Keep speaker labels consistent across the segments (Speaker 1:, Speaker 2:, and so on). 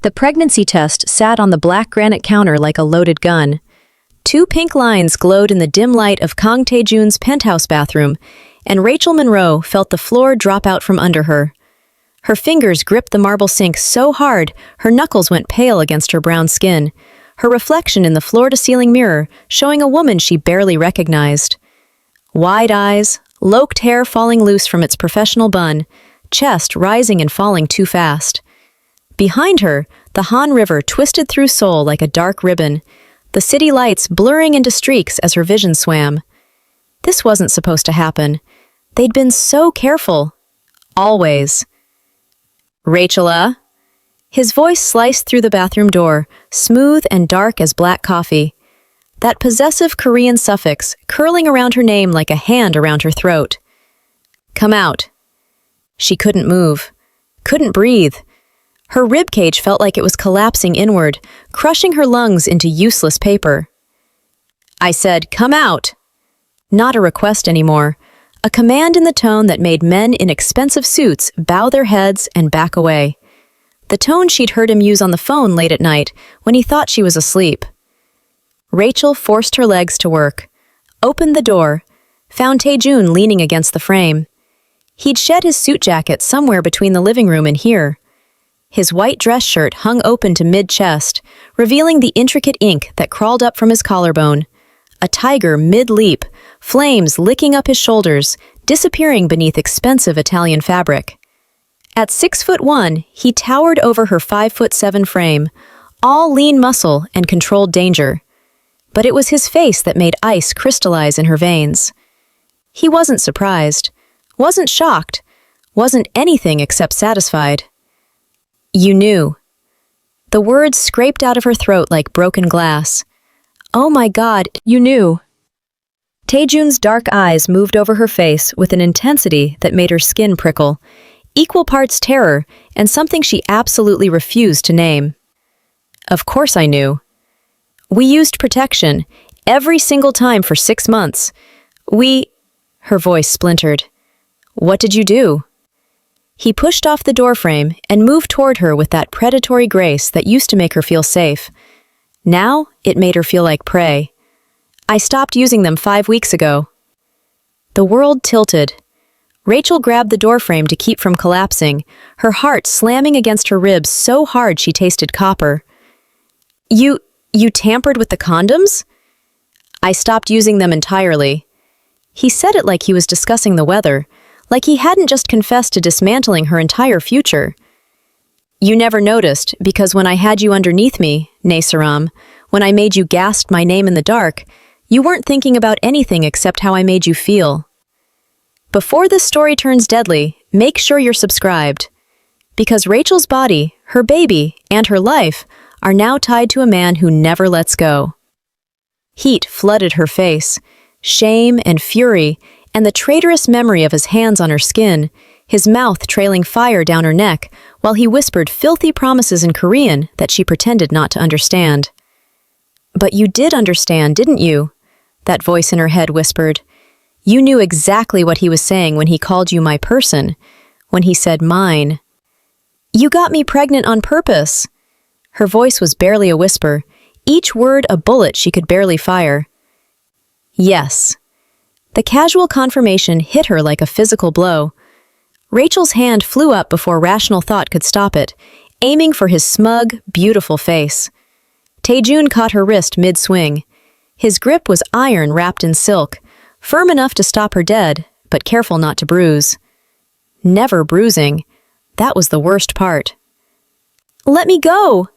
Speaker 1: The pregnancy test sat on the black granite counter like a loaded gun. Two pink lines glowed in the dim light of Kang Tae-jun's penthouse bathroom, and Rachel Monroe felt the floor drop out from under her. Her fingers gripped the marble sink so hard, her knuckles went pale against her brown skin, her reflection in the floor-to-ceiling mirror showing a woman she barely recognized. Wide eyes, locked hair falling loose from its professional bun, chest rising and falling too fast. Behind her, the Han River twisted through Seoul like a dark ribbon, the city lights blurring into streaks as her vision swam. This wasn't supposed to happen. They'd been so careful. Always. Rachel. His voice sliced through the bathroom door, smooth and dark as black coffee. That possessive Korean suffix curling around her name like a hand around her throat. Come out. She couldn't move, couldn't breathe. Her ribcage felt like it was collapsing inward, crushing her lungs into useless paper. I said, come out. Not a request anymore. A command in the tone that made men in expensive suits bow their heads and back away. The tone she'd heard him use on the phone late at night when he thought she was asleep. Rachel forced her legs to work, opened the door, found Tae-jun leaning against the frame. He'd shed his suit jacket somewhere between the living room and here. His white dress shirt hung open to mid-chest, revealing the intricate ink that crawled up from his collarbone. A tiger mid-leap, flames licking up his shoulders, disappearing beneath expensive Italian fabric. At 6'1", he towered over her 5'7" frame, all lean muscle and controlled danger. But it was his face that made ice crystallize in her veins. He wasn't surprised, wasn't shocked, wasn't anything except satisfied. You knew. The words scraped out of her throat like broken glass. Oh my God, you knew. Tae-jun's dark eyes moved over her face with an intensity that made her skin prickle, equal parts terror and something she absolutely refused to name. Of course I knew. We used protection, every single time for 6 months. Her voice splintered. What did you do? He pushed off the doorframe and moved toward her with that predatory grace that used to make her feel safe. Now, it made her feel like prey. I stopped using them 5 weeks ago. The world tilted. Rachel grabbed the doorframe to keep from collapsing, her heart slamming against her ribs so hard she tasted copper. You tampered with the condoms? I stopped using them entirely. He said it like he was discussing the weather, like he hadn't just confessed to dismantling her entire future. You never noticed, because when I had you underneath me, Nasaram, when I made you gasp my name in the dark, you weren't thinking about anything except how I made you feel. Before this story turns deadly, make sure you're subscribed. Because Rachel's body, her baby, and her life are now tied to a man who never lets go. Heat flooded her face, shame and fury, and the traitorous memory of his hands on her skin, his mouth trailing fire down her neck, while he whispered filthy promises in Korean that she pretended not to understand. But you did understand, didn't you? That voice in her head whispered. You knew exactly what he was saying when he called you my person, when he said mine. You got me pregnant on purpose. Her voice was barely a whisper, each word a bullet she could barely fire. Yes. The casual confirmation hit her like a physical blow. Rachel's hand flew up before rational thought could stop it, aiming for his smug, beautiful face. Tae-jun caught her wrist mid-swing. His grip was iron wrapped in silk, firm enough to stop her dead, but careful not to bruise. Never bruising. That was the worst part. Let me go!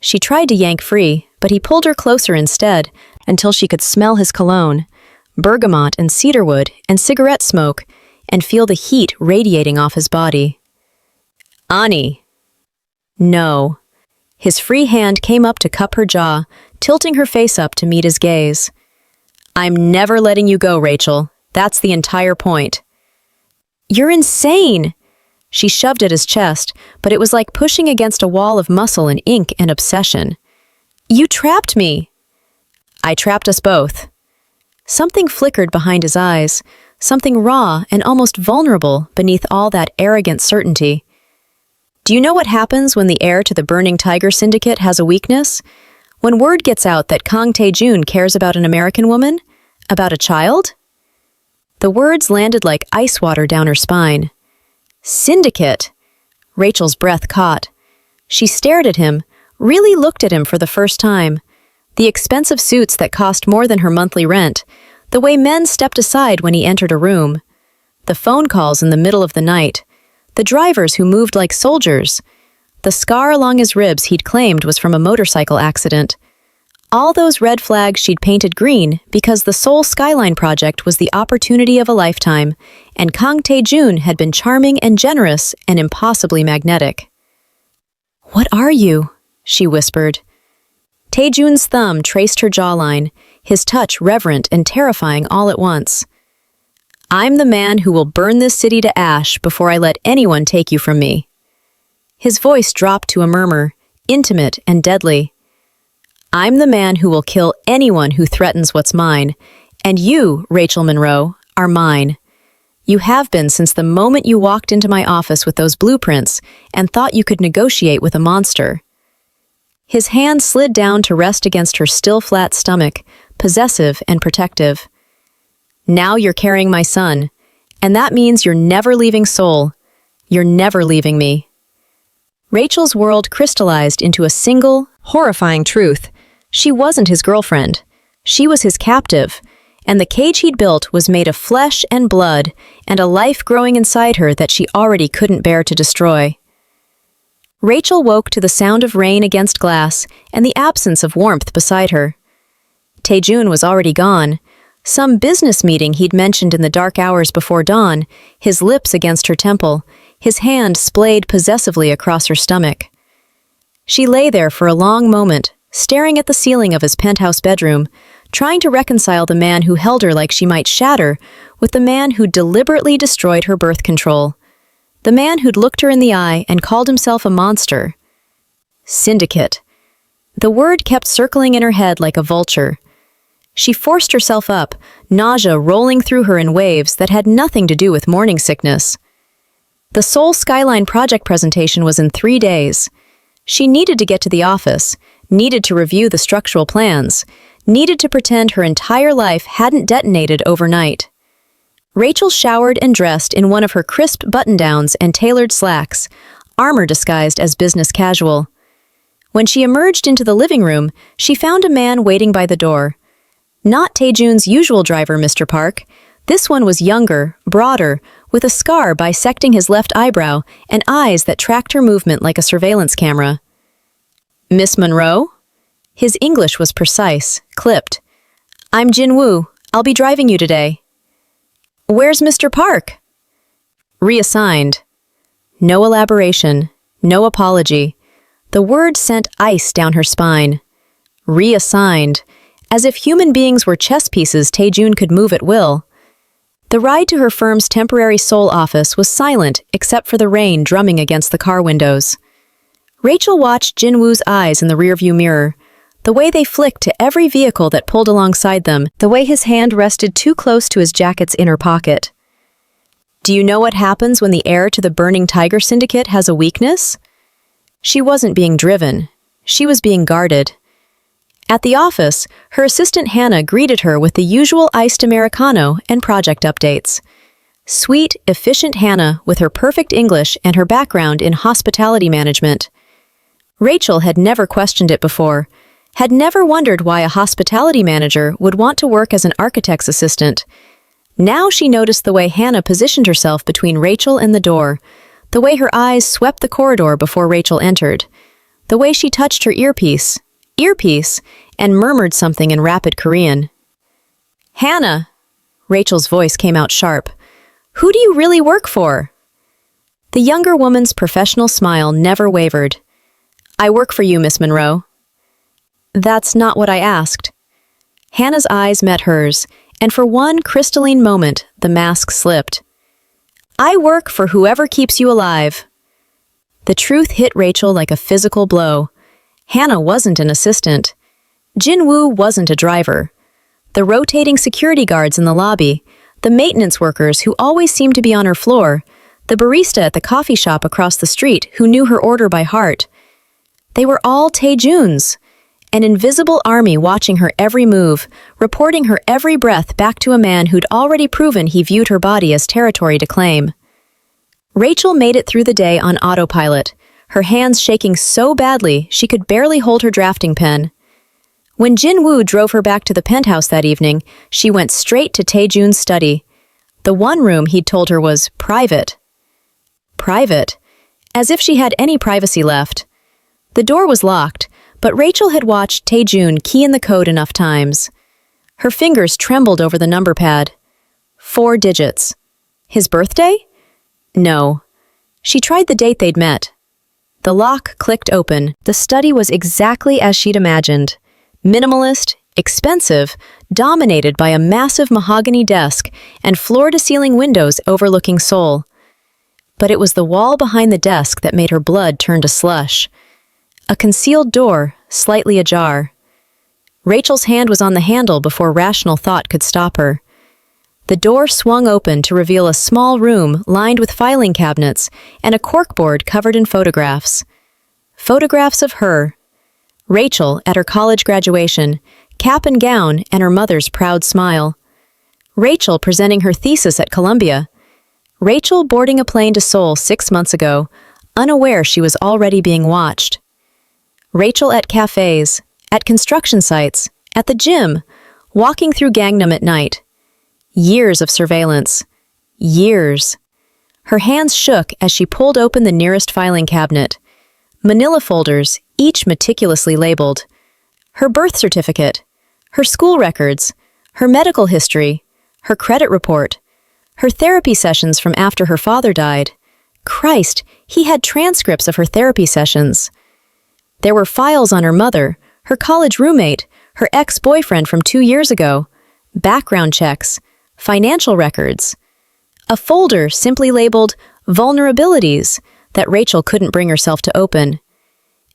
Speaker 1: She tried to yank free, but he pulled her closer instead, until she could smell his cologne, bergamot and cedarwood and cigarette smoke, and feel the heat radiating off his body. Ani. No. His free hand came up to cup her jaw, tilting her face up to meet his gaze. I'm never letting you go, Rachel. That's the entire point. You're insane! She shoved at his chest, but it was like pushing against a wall of muscle and ink and obsession. You trapped me! I trapped us both. Something flickered behind his eyes, something raw and almost vulnerable beneath all that arrogant certainty. Do you know what happens when the heir to the Burning Tiger Syndicate has a weakness? When word gets out that Kang Tae-jun cares about an American woman? About a child? The words landed like ice water down her spine. Syndicate! Rachel's breath caught. She stared at him, really looked at him for the first time. The expensive suits that cost more than her monthly rent, the way men stepped aside when he entered a room, the phone calls in the middle of the night, the drivers who moved like soldiers, the scar along his ribs he'd claimed was from a motorcycle accident. All those red flags she'd painted green because the Seoul Skyline project was the opportunity of a lifetime, and Kang Tae-jun had been charming and generous and impossibly magnetic. "What are you?" she whispered. Tae-jun's thumb traced her jawline, his touch reverent and terrifying all at once. "I'm the man who will burn this city to ash before I let anyone take you from me." His voice dropped to a murmur, intimate and deadly. "I'm the man who will kill anyone who threatens what's mine, and you, Rachel Monroe, are mine. You have been since the moment you walked into my office with those blueprints and thought you could negotiate with a monster." His hand slid down to rest against her still flat stomach, possessive and protective. "Now you're carrying my son, and that means you're never leaving Seoul. You're never leaving me." Rachel's world crystallized into a single, horrifying truth. She wasn't his girlfriend. She was his captive, and the cage he'd built was made of flesh and blood and a life growing inside her that she already couldn't bear to destroy. Rachel woke to the sound of rain against glass and the absence of warmth beside her. Tae-jun was already gone. Some business meeting he'd mentioned in the dark hours before dawn, his lips against her temple, his hand splayed possessively across her stomach. She lay there for a long moment, staring at the ceiling of his penthouse bedroom, trying to reconcile the man who held her like she might shatter with the man who'd deliberately destroyed her birth control. The man who'd looked her in the eye and called himself a monster. Syndicate. The word kept circling in her head like a vulture. She forced herself up, nausea rolling through her in waves that had nothing to do with morning sickness. The Seoul Skyline project presentation was in 3 days. She needed to get to the office, needed to review the structural plans, needed to pretend her entire life hadn't detonated overnight. Rachel showered and dressed in one of her crisp button-downs and tailored slacks, armor disguised as business casual. When she emerged into the living room, she found a man waiting by the door. Not Tae-jun's usual driver, Mr. Park. This one was younger, broader, with a scar bisecting his left eyebrow and eyes that tracked her movement like a surveillance camera. "Miss Monroe?" His English was precise, clipped. "I'm Jin Woo. I'll be driving you today." "Where's Mr. Park?" "Reassigned." No elaboration, no apology. The word sent ice down her spine. Reassigned. As if human beings were chess pieces Tae-jun could move at will. The ride to her firm's temporary Seoul office was silent except for the rain drumming against the car windows. Rachel watched Jin Woo's eyes in the rearview mirror, the way they flicked to every vehicle that pulled alongside them, the way his hand rested too close to his jacket's inner pocket. Do you know what happens when the heir to the Burning Tiger Syndicate has a weakness? She wasn't being driven. She was being guarded. At the office, her assistant Hannah greeted her with the usual iced Americano and project updates. Sweet, efficient Hannah with her perfect English and her background in hospitality management. Rachel had never questioned it before, had never wondered why a hospitality manager would want to work as an architect's assistant. Now she noticed the way Hannah positioned herself between Rachel and the door, the way her eyes swept the corridor before Rachel entered, the way she touched her earpiece, and murmured something in rapid Korean. "Hannah!" Rachel's voice came out sharp. "Who do you really work for?" The younger woman's professional smile never wavered. "I work for you, Miss Monroe." "That's not what I asked." Hannah's eyes met hers, and for one crystalline moment, the mask slipped. "I work for whoever keeps you alive." The truth hit Rachel like a physical blow. Hannah wasn't an assistant. Jin Woo wasn't a driver. The rotating security guards in the lobby, the maintenance workers who always seemed to be on her floor, the barista at the coffee shop across the street who knew her order by heart. They were all Tae-jun's, an invisible army watching her every move, reporting her every breath back to a man who'd already proven he viewed her body as territory to claim. Rachel made it through the day on autopilot, her hands shaking so badly she could barely hold her drafting pen. When Jin-woo drove her back to the penthouse that evening, she went straight to Tae-jun's study. The one room he'd told her was private. Private? As if she had any privacy left. The door was locked, but Rachel had watched Tae-jun key in the code enough times. Her fingers trembled over the number pad. 4 digits. His birthday? No. She tried the date they'd met. The lock clicked open. The study was exactly as she'd imagined. Minimalist, expensive, dominated by a massive mahogany desk and floor-to-ceiling windows overlooking Seoul. But it was the wall behind the desk that made her blood turn to slush. A concealed door, slightly ajar. Rachel's hand was on the handle before rational thought could stop her. The door swung open to reveal a small room lined with filing cabinets and a corkboard covered in photographs. Photographs of her. Rachel at her college graduation, cap and gown and her mother's proud smile. Rachel presenting her thesis at Columbia. Rachel boarding a plane to Seoul 6 months ago, unaware she was already being watched. Rachel at cafes, at construction sites, at the gym, walking through Gangnam at night. Years of surveillance. Years. Her hands shook as she pulled open the nearest filing cabinet. Manila folders, each meticulously labeled. Her birth certificate, her school records, her medical history, her credit report, her therapy sessions from after her father died. Christ, he had transcripts of her therapy sessions. There were files on her mother, her college roommate, her ex-boyfriend from 2 years ago, background checks, financial records. A folder simply labeled vulnerabilities that Rachel couldn't bring herself to open.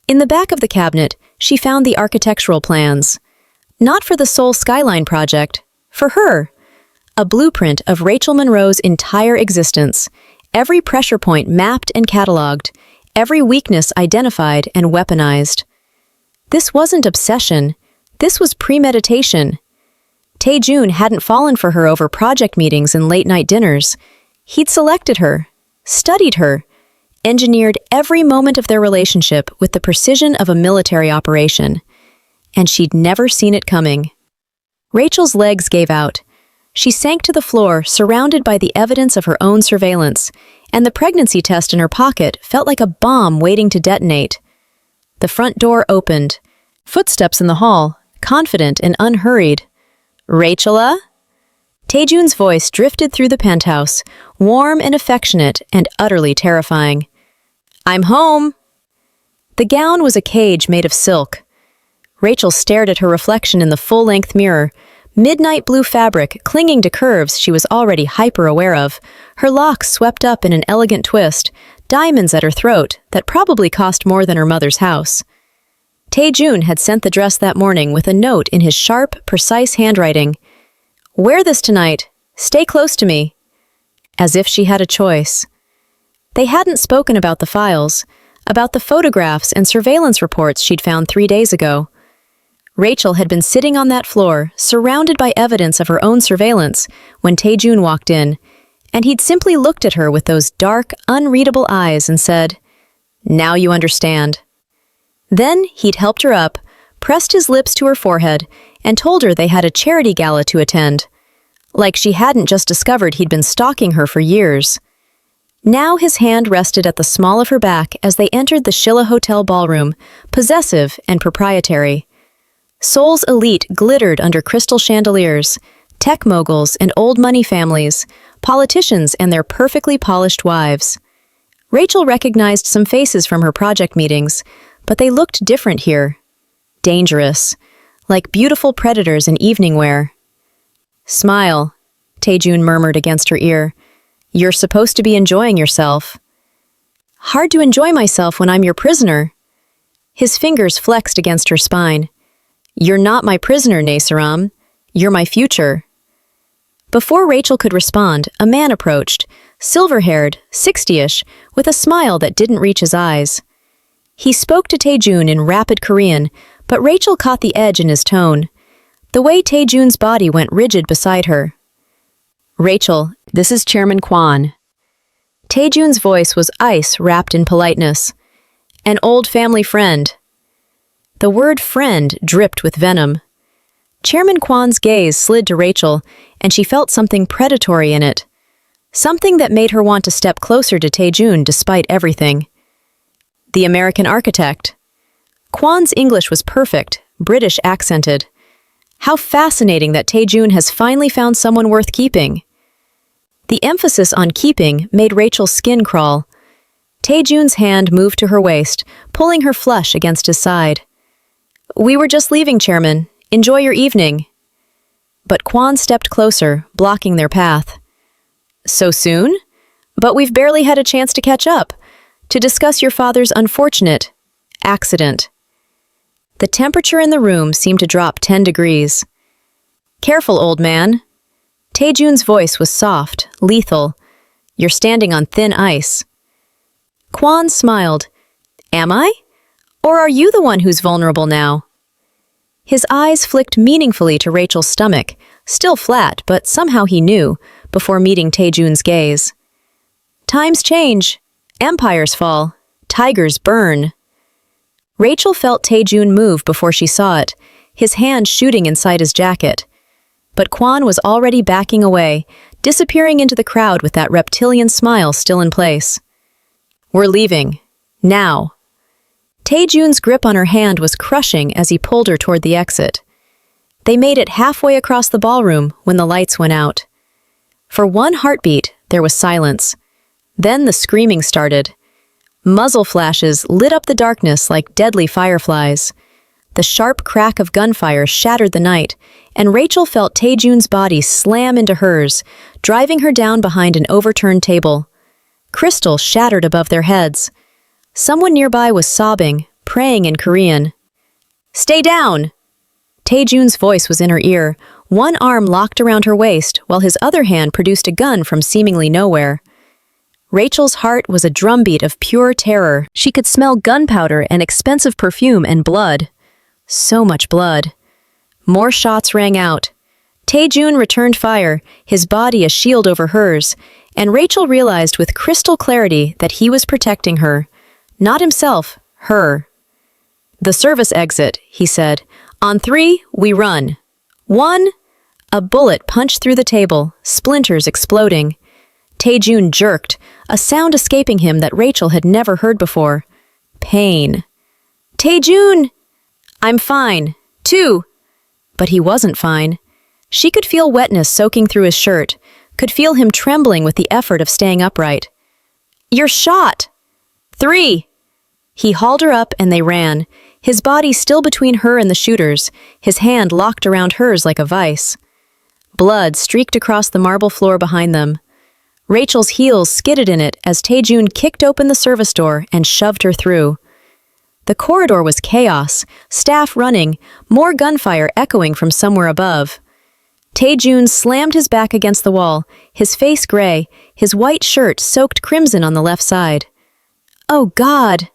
Speaker 1: In the back of the cabinet, she found the architectural plans. Not for the Seoul Skyline project, for her. A blueprint of Rachel Monroe's entire existence, every pressure point mapped and cataloged, every weakness identified and weaponized. This wasn't obsession, this was premeditation. Tae-jun hadn't fallen for her over project meetings and late-night dinners. He'd selected her, studied her, engineered every moment of their relationship with the precision of a military operation. And she'd never seen it coming. Rachel's legs gave out. She sank to the floor, surrounded by the evidence of her own surveillance, and the pregnancy test in her pocket felt like a bomb waiting to detonate. The front door opened. Footsteps in the hall, confident and unhurried. "Rachela?" Tae-jun's voice drifted through the penthouse, warm and affectionate and utterly terrifying. "I'm home." The gown was a cage made of silk. Rachel stared at her reflection in the full-length mirror, midnight blue fabric clinging to curves she was already hyper-aware of, her locks swept up in an elegant twist, diamonds at her throat that probably cost more than her mother's house. Tae-jun had sent the dress that morning with a note in his sharp, precise handwriting. "Wear this tonight. Stay close to me." As if she had a choice. They hadn't spoken about the files, about the photographs and surveillance reports she'd found 3 days ago. Rachel had been sitting on that floor, surrounded by evidence of her own surveillance, when Tae-jun walked in, and he'd simply looked at her with those dark, unreadable eyes and said, "Now you understand." Then he'd helped her up, pressed his lips to her forehead, and told her they had a charity gala to attend. Like she hadn't just discovered he'd been stalking her for years. Now his hand rested at the small of her back as they entered the Shilla Hotel ballroom, possessive and proprietary. Seoul's elite glittered under crystal chandeliers, tech moguls and old money families, politicians and their perfectly polished wives. Rachel recognized some faces from her project meetings, but they looked different here. Dangerous, like beautiful predators in evening wear. "Smile," Tae-jun murmured against her ear. "You're supposed to be enjoying yourself." "Hard to enjoy myself when I'm your prisoner." His fingers flexed against her spine. "You're not my prisoner, Nasaram. You're my future." Before Rachel could respond, a man approached, silver-haired, 60-ish, with a smile that didn't reach his eyes. He spoke to Taejun in rapid Korean, but Rachel caught the edge in his tone. The way Taejun's body went rigid beside her. "Rachel, this is Chairman Kwon." Taejun's voice was ice wrapped in politeness. "An old family friend." The word friend dripped with venom. Chairman Kwon's gaze slid to Rachel, and she felt something predatory in it. Something that made her want to step closer to Taejun despite everything. The American architect. Kwon's English was perfect, British accented. How fascinating that Taejun has finally found someone worth keeping. The emphasis on keeping made Rachel's skin crawl. Taejun's hand moved to her waist, pulling her flush against his side. "We were just leaving, Chairman. Enjoy your evening." But Kwon stepped closer, blocking their path. "So soon? But we've barely had a chance to catch up, to discuss your father's unfortunate accident." The temperature in the room seemed to drop 10 degrees. "Careful, old man." Taejun's voice was soft, lethal. "You're standing on thin ice." Kwon smiled. "Am I? Or are you the one who's vulnerable now?" His eyes flicked meaningfully to Rachel's stomach, still flat, but somehow he knew, before meeting Taejun's gaze. Times change. Empires fall. Tigers burn. Rachel felt Taejun move before she saw it, his hand shooting inside his jacket. But Kwon was already backing away, disappearing into the crowd with that reptilian smile still in place. "We're leaving. Now." Taejun's grip on her hand was crushing as he pulled her toward the exit. They made it halfway across the ballroom when the lights went out. For one heartbeat, there was silence. Then the screaming started. Muzzle flashes lit up the darkness like deadly fireflies. The sharp crack of gunfire shattered the night, and Rachel felt Taejun's body slam into hers, driving her down behind an overturned table. Crystal shattered above their heads. Someone nearby was sobbing, praying in Korean. "Stay down!" Taejun's voice was in her ear, one arm locked around her waist while his other hand produced a gun from seemingly nowhere. Rachel's heart was a drumbeat of pure terror. She could smell gunpowder and expensive perfume and blood. So much blood. More shots rang out. Taejun returned fire, his body a shield over hers, and Rachel realized with crystal clarity that he was protecting her. Not himself, her. "The service exit," he said. "On 3, we run. 1." A bullet punched through the table, splinters exploding. Taejun jerked, a sound escaping him that Rachel had never heard before. Pain. "Taejun!" "I'm fine. 2." But he wasn't fine. She could feel wetness soaking through his shirt, could feel him trembling with the effort of staying upright. "You're shot!" 3. He hauled her up and they ran, his body still between her and the shooters, his hand locked around hers like a vice. Blood streaked across the marble floor behind them. Rachel's heels skidded in it as Taejun kicked open the service door and shoved her through. The corridor was chaos, staff running, more gunfire echoing from somewhere above. Taejun slammed his back against the wall, his face gray, his white shirt soaked crimson on the left side. "Oh, God!"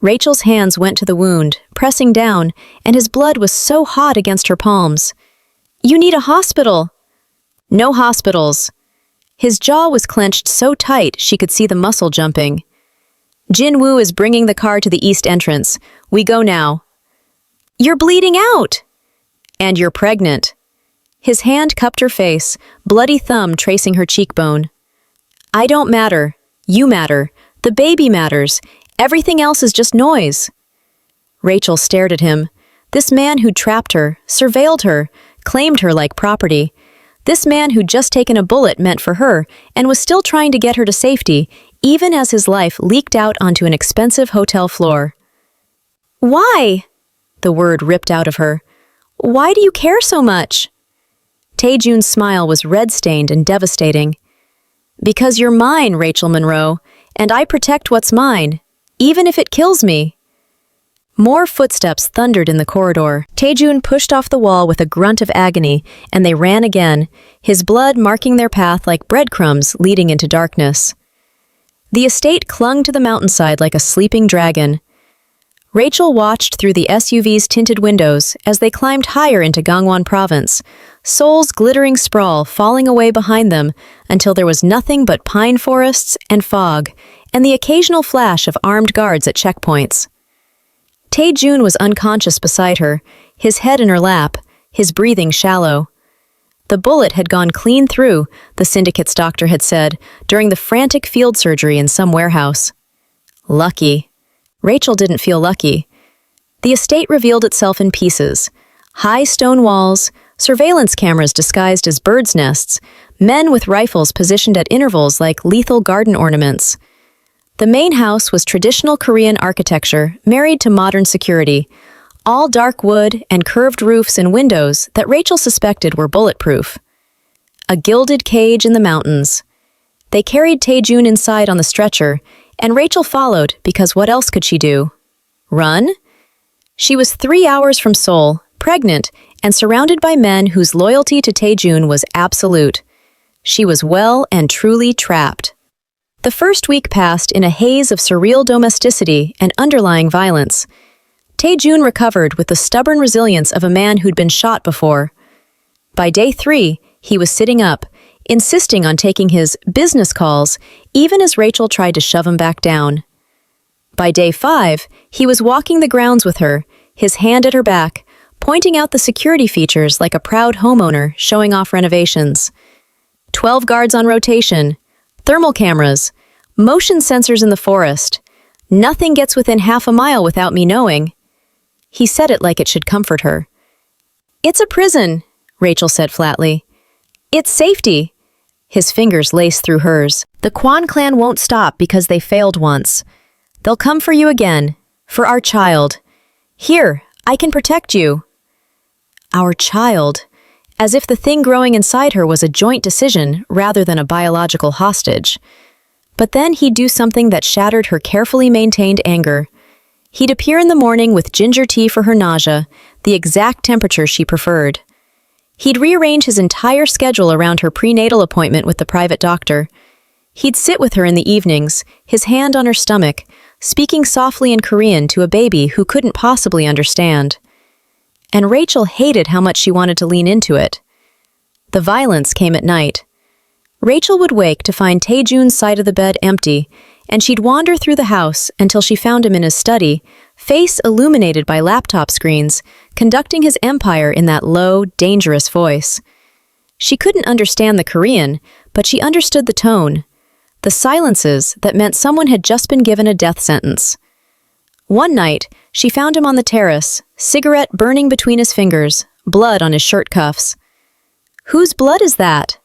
Speaker 1: Rachel's hands went to the wound, pressing down, and his blood was so hot against her palms. "You need a hospital." "No hospitals." His jaw was clenched so tight she could see the muscle jumping. "Jin Woo is bringing the car to the east entrance. We go now." "You're bleeding out!" "And you're pregnant." His hand cupped her face, bloody thumb tracing her cheekbone. "I don't matter. You matter. The baby matters. Everything else is just noise." Rachel stared at him. This man who'd trapped her, surveilled her, claimed her like property. This man who'd just taken a bullet meant for her and was still trying to get her to safety, even as his life leaked out onto an expensive hotel floor. "Why?" The word ripped out of her. "Why do you care so much?" Taejun's smile was red-stained and devastating. "Because you're mine, Rachel Monroe, and I protect what's mine, even if it kills me." More footsteps thundered in the corridor. Taejun pushed off the wall with a grunt of agony, and they ran again, his blood marking their path like breadcrumbs leading into darkness. The estate clung to the mountainside like a sleeping dragon. Rachel watched through the SUV's tinted windows as they climbed higher into Gangwon Province, Seoul's glittering sprawl falling away behind them until there was nothing but pine forests and fog, and the occasional flash of armed guards at checkpoints. Taejun was unconscious beside her, his head in her lap, his breathing shallow. The bullet had gone clean through, the syndicate's doctor had said, during the frantic field surgery in some warehouse. Lucky. Rachel didn't feel lucky. The estate revealed itself in pieces. High stone walls, surveillance cameras disguised as birds' nests, men with rifles positioned at intervals like lethal garden ornaments. The main house was traditional Korean architecture, married to modern security, all dark wood and curved roofs and windows that Rachel suspected were bulletproof. A gilded cage in the mountains. They carried Taejun inside on the stretcher, and Rachel followed because what else could she do? Run? She was 3 hours from Seoul, pregnant, and surrounded by men whose loyalty to Taejun was absolute. She was well and truly trapped. The first week passed in a haze of surreal domesticity and underlying violence. Taejun recovered with the stubborn resilience of a man who'd been shot before. By day 3, he was sitting up, insisting on taking his business calls, even as Rachel tried to shove him back down. By day 5, he was walking the grounds with her, his hand at her back, pointing out the security features like a proud homeowner showing off renovations. 12 guards on rotation, thermal cameras, motion sensors in the forest. Nothing gets within half a mile without me knowing. He said it like it should comfort her. It's a prison, Rachel said flatly. It's safety. His fingers laced through hers. The Kwan clan won't stop because they failed once. They'll come for you again, for our child. Here, I can protect you. Our child, as if the thing growing inside her was a joint decision rather than a biological hostage. But then he'd do something that shattered her carefully maintained anger. He'd appear in the morning with ginger tea for her nausea, the exact temperature she preferred. He'd rearrange his entire schedule around her prenatal appointment with the private doctor. He'd sit with her in the evenings, his hand on her stomach, speaking softly in Korean to a baby who couldn't possibly understand. And Rachel hated how much she wanted to lean into it. The violence came at night. Rachel would wake to find Taejun's side of the bed empty, and she'd wander through the house until she found him in his study, face illuminated by laptop screens, conducting his empire in that low, dangerous voice. She couldn't understand the Korean, but she understood the tone, the silences that meant someone had just been given a death sentence. One night, she found him on the terrace, cigarette burning between his fingers, blood on his shirt cuffs. Whose blood is that?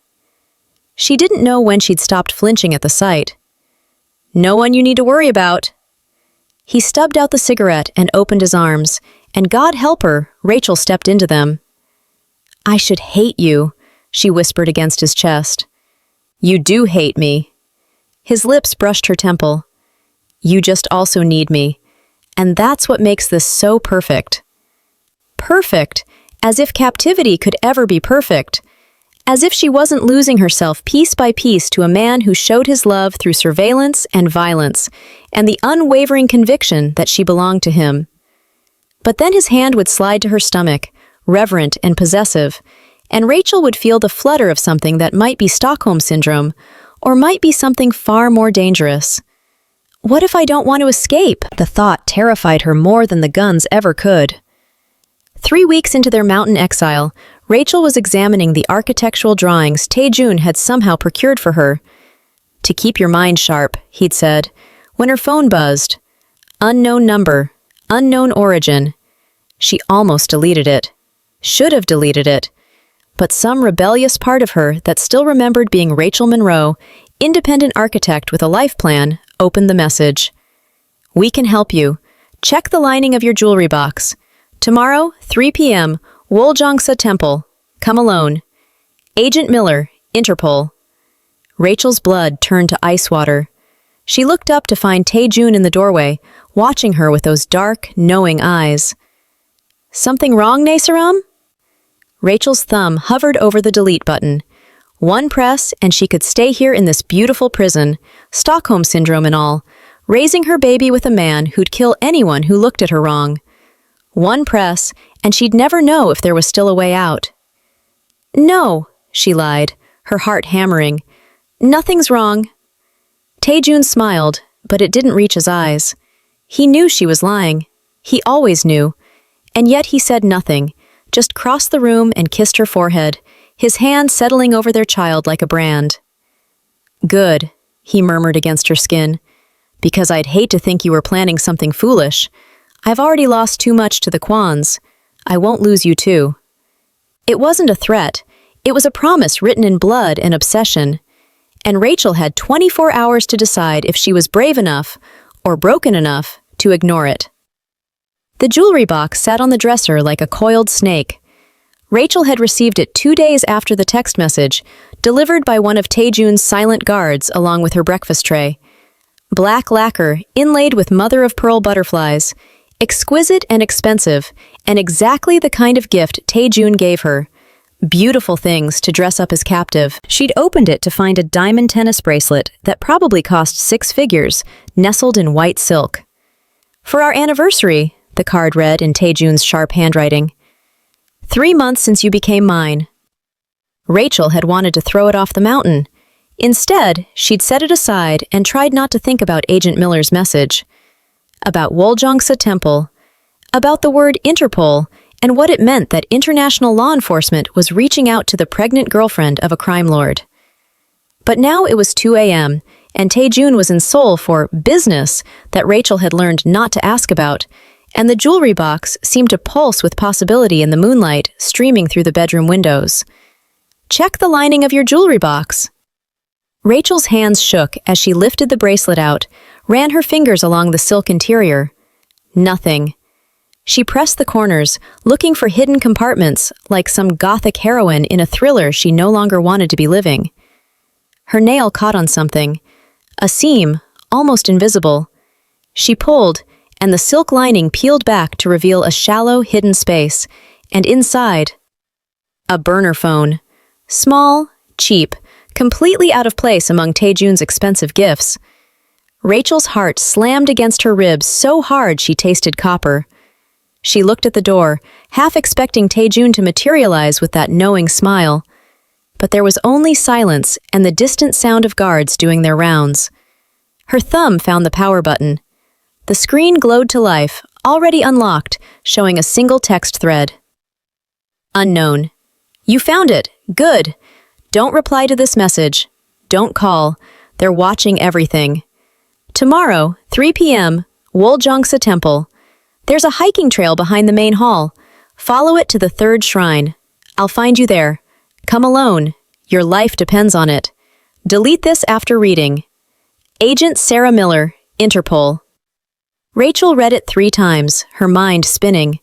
Speaker 1: She didn't know when she'd stopped flinching at the sight. No one you need to worry about. He stubbed out the cigarette and opened his arms, and God help her, Rachel stepped into them. I should hate you, she whispered against his chest. You do hate me. His lips brushed her temple. You just also need me. And that's what makes this so perfect. Perfect, as if captivity could ever be perfect. As if she wasn't losing herself piece by piece to a man who showed his love through surveillance and violence, and the unwavering conviction that she belonged to him. But then his hand would slide to her stomach, reverent and possessive, and Rachel would feel the flutter of something that might be Stockholm Syndrome, or might be something far more dangerous. What if I don't want to escape? The thought terrified her more than the guns ever could. 3 weeks into their mountain exile, Rachel was examining the architectural drawings Taejun had somehow procured for her. To keep your mind sharp, he'd said, when her phone buzzed. Unknown number, unknown origin. She almost deleted it. Should have deleted it. But some rebellious part of her that still remembered being Rachel Monroe, independent architect with a life plan, opened the message. We can help you. Check the lining of your jewelry box. Tomorrow, 3 p.m., Woljongsa Temple. Come alone. Agent Miller, Interpol. Rachel's blood turned to ice water. She looked up to find Taejun in the doorway, watching her with those dark, knowing eyes. Something wrong, Nasaram? Rachel's thumb hovered over the delete button. One press, and she could stay here in this beautiful prison, Stockholm Syndrome and all, raising her baby with a man who'd kill anyone who looked at her wrong. One press, and she'd never know if there was still a way out. No, she lied, her heart hammering. Nothing's wrong. Taejun smiled, but it didn't reach his eyes. He knew she was lying. He always knew. And yet he said nothing, just crossed the room and kissed her forehead, his hand settling over their child like a brand. Good, he murmured against her skin, because I'd hate to think you were planning something foolish. I've already lost too much to the Kwans. I won't lose you too. It wasn't a threat. It was a promise written in blood and obsession. And Rachel had 24 hours to decide if she was brave enough or broken enough to ignore it. The jewelry box sat on the dresser like a coiled snake. Rachel had received it 2 days after the text message, delivered by one of Taejun's silent guards along with her breakfast tray. Black lacquer, inlaid with mother-of-pearl butterflies, exquisite and expensive, and exactly the kind of gift Taejun gave her. Beautiful things to dress up as captive. She'd opened it to find a diamond tennis bracelet that probably cost 6 figures, nestled in white silk. For our anniversary, the card read in Taejun's sharp handwriting. 3 months since you became mine. Rachel had wanted to throw it off the mountain. Instead, she'd set it aside and tried not to think about Agent Miller's message. About Woljongsa Temple. About the word Interpol and what it meant that international law enforcement was reaching out to the pregnant girlfriend of a crime lord. But now it was 2 a.m., and Taejun was in Seoul for business that Rachel had learned not to ask about, and the jewelry box seemed to pulse with possibility in the moonlight streaming through the bedroom windows. Check the lining of your jewelry box. Rachel's hands shook as she lifted the bracelet out, ran her fingers along the silk interior. Nothing. She pressed the corners, looking for hidden compartments, like some gothic heroine in a thriller she no longer wanted to be living. Her nail caught on something. A seam, almost invisible. She pulled, and the silk lining peeled back to reveal a shallow, hidden space, and inside, a burner phone. Small, cheap, completely out of place among Taejun's expensive gifts. Rachel's heart slammed against her ribs so hard she tasted copper. She looked at the door, half expecting Taejun to materialize with that knowing smile. But there was only silence and the distant sound of guards doing their rounds. Her thumb found the power button. The screen glowed to life, already unlocked, showing a single text thread. Unknown. You found it. Good. Don't reply to this message. Don't call. They're watching everything. Tomorrow, 3 p.m., Woljongsa Temple. There's a hiking trail behind the main hall. Follow it to the 3rd shrine. I'll find you there. Come alone. Your life depends on it. Delete this after reading. Agent Sarah Miller, Interpol. Rachel read it 3 times, her mind spinning.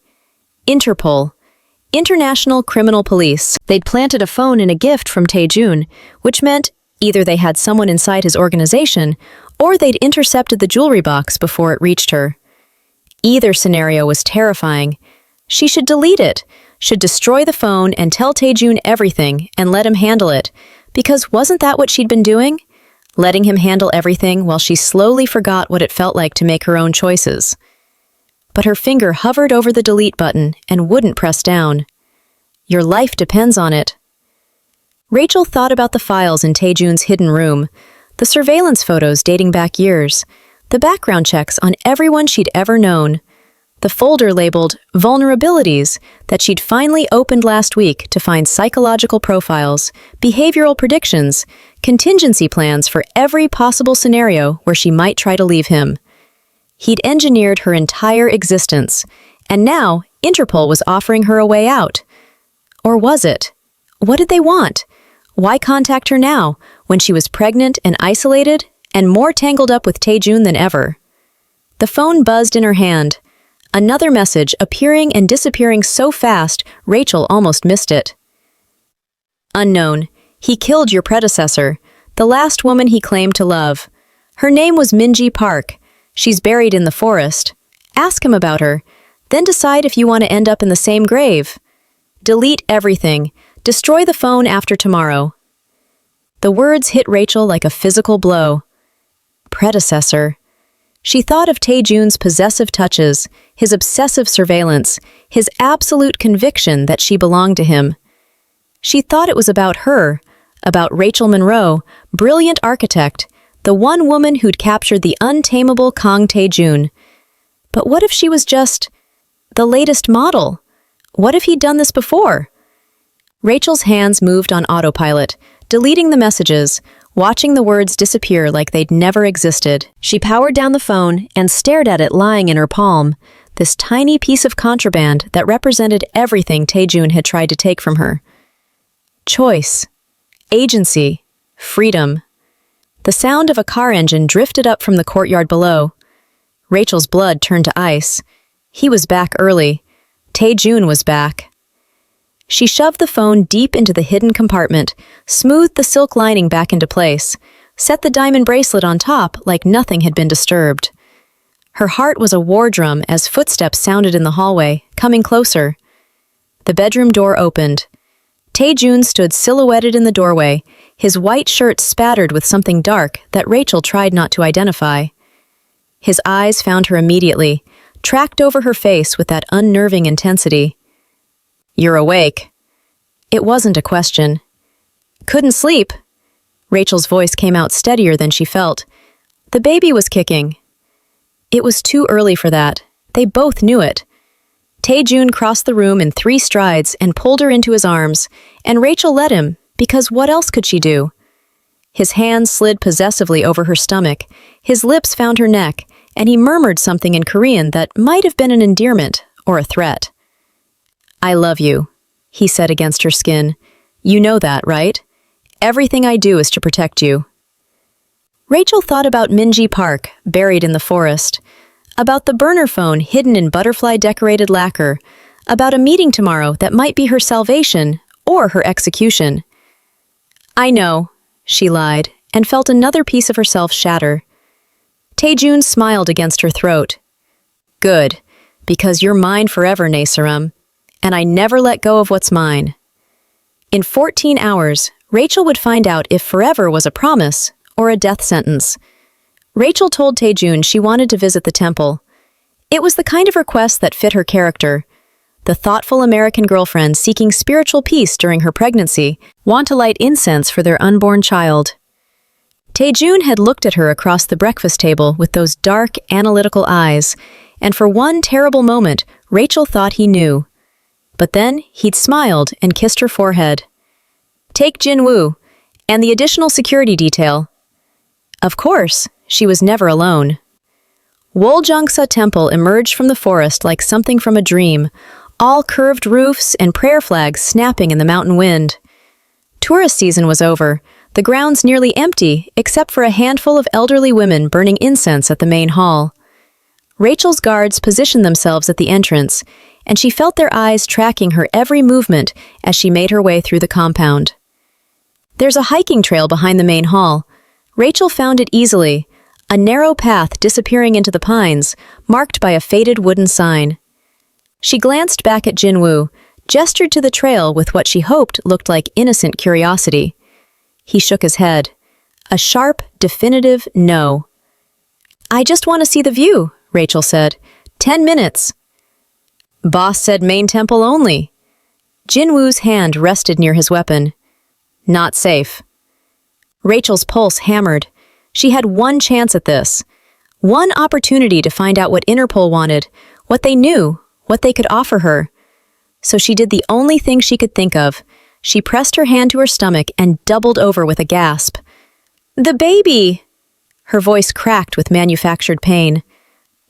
Speaker 1: Interpol. International Criminal Police. They'd planted a phone in a gift from Taejun, which meant either they had someone inside his organization, or they'd intercepted the jewelry box before it reached her. Either scenario was terrifying. She should delete it, should destroy the phone and tell Taejun everything and let him handle it, because wasn't that what she'd been doing? Letting him handle everything while she slowly forgot what it felt like to make her own choices. But her finger hovered over the delete button and wouldn't press down. Your life depends on it. Rachel thought about the files in Taejun's hidden room, the surveillance photos dating back years, the background checks on everyone she'd ever known, the folder labeled Vulnerabilities that she'd finally opened last week to find psychological profiles, behavioral predictions, contingency plans for every possible scenario where she might try to leave him. He'd engineered her entire existence, and now Interpol was offering her a way out. Or was it? What did they want? Why contact her now, when she was pregnant and isolated, and more tangled up with Taejun than ever? The phone buzzed in her hand. Another message appearing and disappearing so fast, Rachel almost missed it. Unknown. He killed your predecessor, the last woman he claimed to love. Her name was Minji Park. She's buried in the forest. Ask him about her. Then decide if you want to end up in the same grave. Delete everything. Destroy the phone after tomorrow. The words hit Rachel like a physical blow. Predecessor. She thought of Tae-jun's possessive touches, his obsessive surveillance, his absolute conviction that she belonged to him. She thought it was about her, about Rachel Monroe, brilliant architect, the one woman who'd captured the untamable Kang Tae-jun. But what if she was just the latest model? What if he'd done this before? Rachel's hands moved on autopilot, deleting the messages, watching the words disappear like they'd never existed. She powered down the phone and stared at it lying in her palm, this tiny piece of contraband that represented everything Tae-jun had tried to take from her. Choice, agency, freedom. The sound of a car engine drifted up from the courtyard below. Rachel's blood turned to ice. He was back early. Tae-jun was back. She shoved the phone deep into the hidden compartment, smoothed the silk lining back into place, set the diamond bracelet on top like nothing had been disturbed. Her heart was a war drum as footsteps sounded in the hallway, coming closer. The bedroom door opened. Tae-jun stood silhouetted in the doorway, his white shirt spattered with something dark that Rachel tried not to identify. His eyes found her immediately, tracked over her face with that unnerving intensity. "You're awake." It wasn't a question. "Couldn't sleep." Rachel's voice came out steadier than she felt. "The baby was kicking." It was too early for that. They both knew it. Tae-jun crossed the room in 3 strides and pulled her into his arms, and Rachel let him, because what else could she do? His hands slid possessively over her stomach, his lips found her neck, and he murmured something in Korean that might have been an endearment or a threat. "I love you," he said against her skin. "You know that, right? Everything I do is to protect you." Rachel thought about Minji Park, buried in the forest, about the burner phone hidden in butterfly-decorated lacquer, about a meeting tomorrow that might be her salvation or her execution. "I know," she lied, and felt another piece of herself shatter. Tae-jun smiled against her throat. "Good, because you're mine forever, Naseram, and I never let go of what's mine." In 14 hours, Rachel would find out if forever was a promise or a death sentence. Rachel told Tae-jun she wanted to visit the temple. It was the kind of request that fit her character. The thoughtful American girlfriend seeking spiritual peace during her pregnancy, want to light incense for their unborn child. Tae-jun had looked at her across the breakfast table with those dark, analytical eyes, and for one terrible moment, Rachel thought he knew. But then he'd smiled and kissed her forehead. "Take Jin-woo, and the additional security detail." Of course, she was never alone. Woljungsa Temple emerged from the forest like something from a dream, all curved roofs and prayer flags snapping in the mountain wind. Tourist season was over, the grounds nearly empty except for a handful of elderly women burning incense at the main hall. Rachel's guards positioned themselves at the entrance, and she felt their eyes tracking her every movement as she made her way through the compound. There's a hiking trail behind the main hall. Rachel found it easily, a narrow path disappearing into the pines, marked by a faded wooden sign. She glanced back at Jin-woo, gestured to the trail with what she hoped looked like innocent curiosity. He shook his head. A sharp, definitive no. "I just want to see the view," Rachel said. 10 minutes. "Boss said main temple only." Jin-woo's hand rested near his weapon. "Not safe." Rachel's pulse hammered. She had one chance at this. One opportunity to find out what Interpol wanted, what they knew, what they could offer her. So she did the only thing she could think of. She pressed her hand to her stomach and doubled over with a gasp. "The baby!" Her voice cracked with manufactured pain.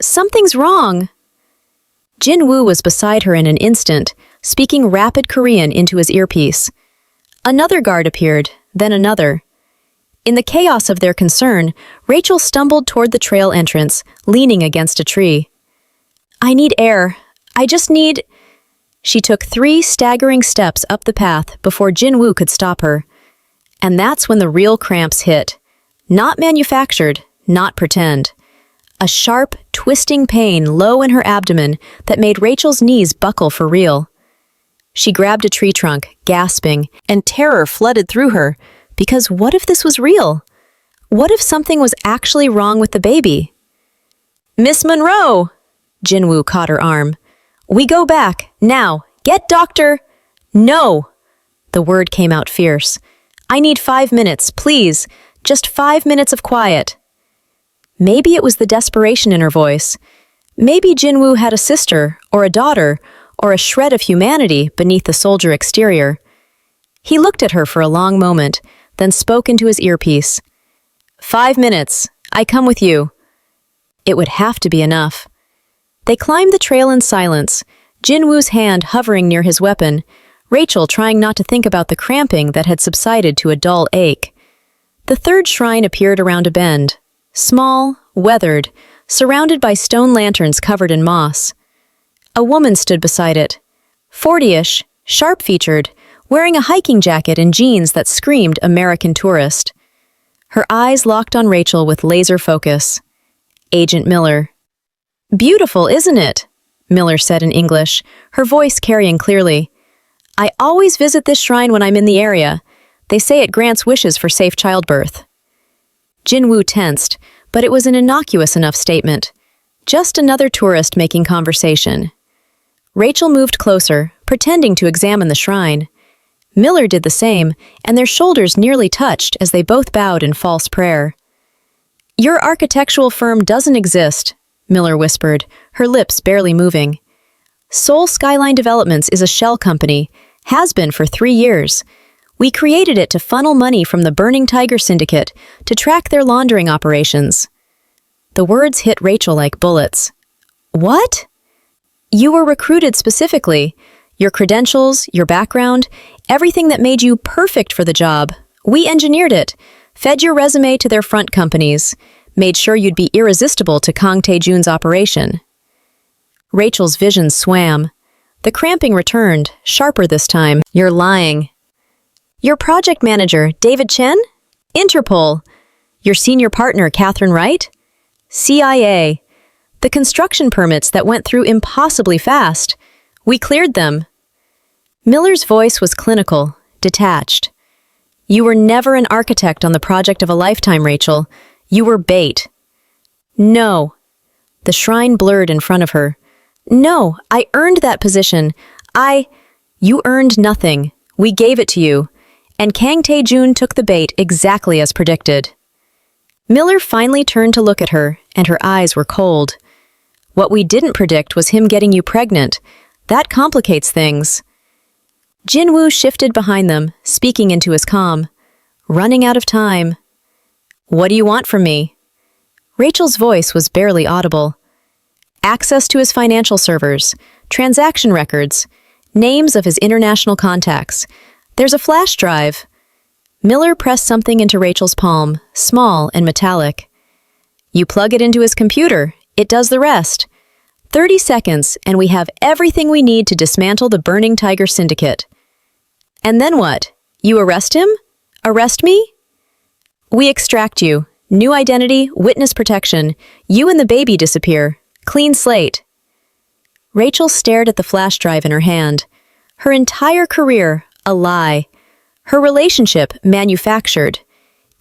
Speaker 1: "Something's wrong." Jin-woo was beside her in an instant, speaking rapid Korean into his earpiece. Another guard appeared, then another. In the chaos of their concern, Rachel stumbled toward the trail entrance, leaning against a tree. "I need air. I just need—" She took 3 staggering steps up the path before Jin-woo could stop her. And that's when the real cramps hit. Not manufactured, not pretend. a sharp, twisting pain low in her abdomen that made Rachel's knees buckle for real. She grabbed a tree trunk, gasping, and terror flooded through her, because what if this was real? What if something was actually wrong with the baby? "Miss Monroe!" Jinwoo caught her arm. "We go back, now! Get doctor!" "No!" The word came out fierce. "I need 5 minutes, please. Just 5 minutes of quiet." Maybe it was the desperation in her voice. Maybe Jinwoo had a sister, or a daughter, or a shred of humanity beneath the soldier exterior. He looked at her for a long moment, then spoke into his earpiece. 5 minutes. I come with you." It would have to be enough. They climbed the trail in silence, Jinwoo's hand hovering near his weapon, Rachel trying not to think about the cramping that had subsided to a dull ache. The third shrine appeared around a bend, small, weathered, surrounded by stone lanterns covered in moss. A woman stood beside it, 40-ish, sharp-featured, wearing a hiking jacket and jeans that screamed American tourist. Her eyes locked on Rachel with laser focus. Agent Miller. "Beautiful, isn't it?" Miller said in English, her voice carrying clearly. "I always visit this shrine when I'm in the area. They say it grants wishes for safe childbirth." Jinwoo tensed, but it was an innocuous enough statement. Just another tourist making conversation. Rachel moved closer, pretending to examine the shrine. Miller did the same, and their shoulders nearly touched as they both bowed in false prayer. "Your architectural firm doesn't exist," Miller whispered, her lips barely moving. "Seoul Skyline Developments is a shell company, has been for 3 years. We created it to funnel money from the Burning Tiger Syndicate to track their laundering operations." The words hit Rachel like bullets. "What?" "You were recruited specifically. Your credentials, your background, everything that made you perfect for the job. We engineered it, fed your resume to their front companies, made sure you'd be irresistible to Kang Tae-jun's operation." Rachel's vision swam. The cramping returned, sharper this time. "You're lying." "Your project manager, David Chen? Interpol. Your senior partner, Catherine Wright? CIA. The construction permits that went through impossibly fast. We cleared them." Miller's voice was clinical, detached. "You were never an architect on the project of a lifetime, Rachel. You were bait." "No." The shrine blurred in front of her. "No, I earned that position. You earned nothing. We gave it to you. And Kang Tae-jun took the bait exactly as predicted." Miller finally turned to look at her, and her eyes were cold. "What we didn't predict was him getting you pregnant. That complicates things." Jinwoo shifted behind them, speaking into his comm. "Running out of time." "What do you want from me?" Rachel's voice was barely audible. "Access to his financial servers, transaction records, names of his international contacts. There's a flash drive." Miller pressed something into Rachel's palm, small and metallic. "You plug it into his computer. It does the rest. 30 seconds, and we have everything we need to dismantle the Burning Tiger Syndicate." "And then what? You arrest him? Arrest me?" "We extract you. New identity, witness protection. You and the baby disappear. Clean slate." Rachel stared at the flash drive in her hand. Her entire career, a lie. Her relationship, manufactured.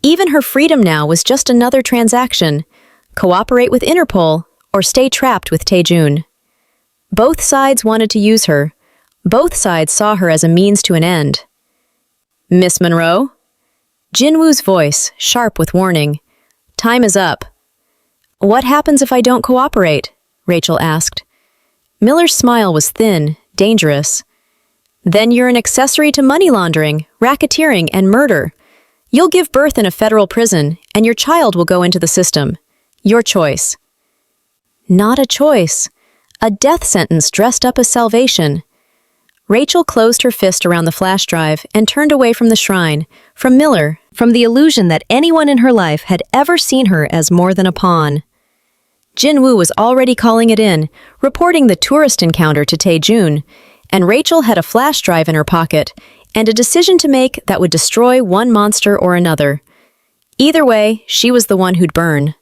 Speaker 1: Even her freedom now was just another transaction. Cooperate with Interpol, or stay trapped with Tae-jun. Both sides wanted to use her. Both sides saw her as a means to an end. "Miss Monroe?" Jinwoo's voice, sharp with warning. "Time is up." "What happens if I don't cooperate?" Rachel asked. Miller's smile was thin, dangerous. "Then you're an accessory to money laundering, racketeering, and murder. You'll give birth in a federal prison, and your child will go into the system. Your choice." Not a choice. A death sentence dressed up as salvation. Rachel closed her fist around the flash drive and turned away from the shrine, from Miller, from the illusion that anyone in her life had ever seen her as more than a pawn. Jinwoo was already calling it in, reporting the tourist encounter to Tae-jun, and Rachel had a flash drive in her pocket and a decision to make that would destroy one monster or another. Either way, she was the one who'd burn.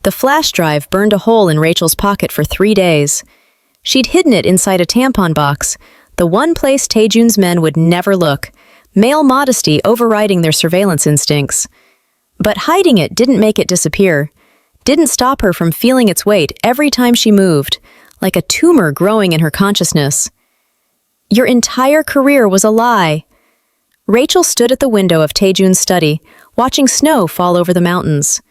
Speaker 1: The flash drive burned a hole in Rachel's pocket for 3 days. She'd hidden it inside a tampon box, the one place Taejun's men would never look, male modesty overriding their surveillance instincts. But hiding it didn't make it disappear, didn't stop her from feeling its weight every time she moved, like a tumor growing in her consciousness. Your entire career was a lie. Rachel stood at the window of Taejun's study, watching snow fall over the mountains.